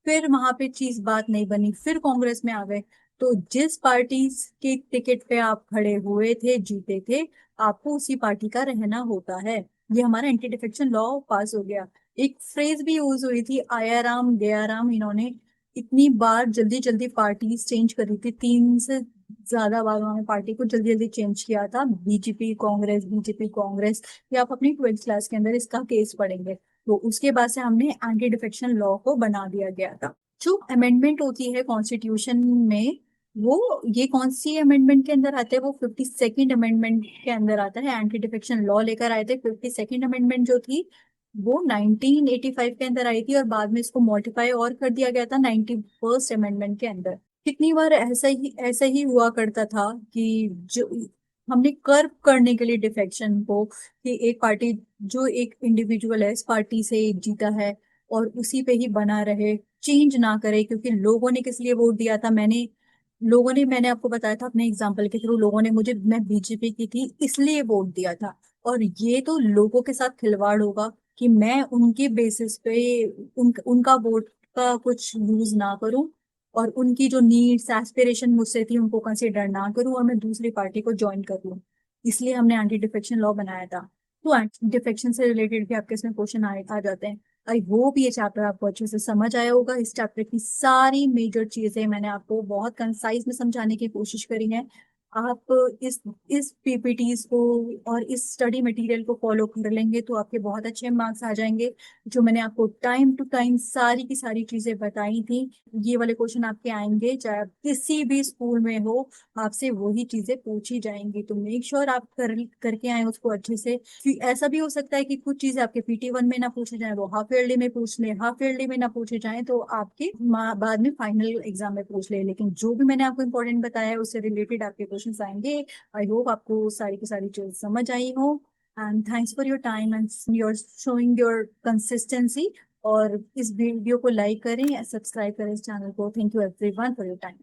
फिर वहां पे चीज बात नहीं बनी, फिर कांग्रेस में आ गए। तो जिस पार्टी की टिकट पे आप खड़े हुए थे, जीते थे, आपको उसी पार्टी का रहना होता है। ये हमारा एंटी डिफेक्शन लॉ पास हो गया। एक फ्रेज भी यूज हुई थी, आया राम गया राम। इन्होंने इतनी बार जल्दी जल्दी पार्टी चेंज करी थी, 3 से ज्यादा बार उन्होंने पार्टी को जल्दी जल्दी चेंज किया था, बीजेपी कांग्रेस। ये आप अपनी 12th क्लास के अंदर इसका केस पढ़ेंगे। तो उसके बाद से हमने एंटी डिफेक्शन लॉ को बना दिया गया था। जो अमेंडमेंट होती है कॉन्स्टिट्यूशन में, वो ये कौन सी अमेंडमेंट के अंदर आते हैं, वो 52nd अमेंडमेंट के अंदर आता है। एंटी डिफेक्शन लॉ लेकर आए थे। 52nd अमेंडमेंट जो थी वो 1985 के अंदर आई थी, और बाद में इसको मॉडिफाई और कर दिया गया था 91st अमेंडमेंट के अंदर। कितनी बार ऐसा ही हुआ करता था कि जो हमने कर्व करने के लिए डिफेक्शन को, कि एक पार्टी, जो एक इंडिविजुअल है इस पार्टी से जीता है और उसी पे ही बना रहे, चेंज ना करे, क्योंकि लोगों ने किस लिए वोट दिया था, मैंने आपको बताया था अपने एग्जाम्पल के थ्रू, लोगों ने मुझे, मैं बीजेपी की थी इसलिए वोट दिया था। और ये तो लोगों के साथ खिलवाड़ होगा कि मैं उनके बेसिस पे उनका वोट का कुछ यूज ना करूं, और उनकी जो नीड्स एस्पिरेशन मुझसे थी उनको कंसिडर ना करूं, और मैं दूसरी पार्टी को ज्वाइन कर लूं। इसलिए हमने एंटी डिफेक्शन लॉ बनाया था। तो एंटी डिफेक्शन से रिलेटेड भी आपके इसमें क्वेश्चन आ जाते हैं। आई होप ये चैप्टर आपको अच्छे से समझ आया होगा। इस चैप्टर की सारी मेजर चीजें मैंने आपको बहुत कंसाइज में समझाने की कोशिश करी है। आप इस पीपीटीज को और इस स्टडी मटेरियल को फॉलो कर लेंगे तो आपके बहुत अच्छे मार्क्स आ जाएंगे। जो मैंने आपको टाइम टू टाइम सारी की सारी चीजें बताई थी, ये वाले क्वेश्चन आपके आएंगे चाहे आप किसी भी स्कूल में हो, आपसे वही चीजें पूछी जाएंगी। तो मेक श्योर आप करके आए उसको अच्छे से। ऐसा भी हो सकता है कि कुछ चीजें आपके PT1 में ना पूछे जाए, वो हाफ ईयरली में पूछ ले, हाफ ईयरली में ना पूछे जाए तो आपके बाद में फाइनल एग्जाम में पूछ ले। लेकिन जो भी मैंने आपको इंपॉर्टेंट बताया है उससे रिलेटेड आपके क्वेश्चंस आएंगे। आई होप आपको सारी की सारी चीज समझ आई हो। And thanks for your time and your showing your consistency. और इस वीडियो को लाइक करें या सब्सक्राइब करें इस चैनल को। Thank you everyone for your time.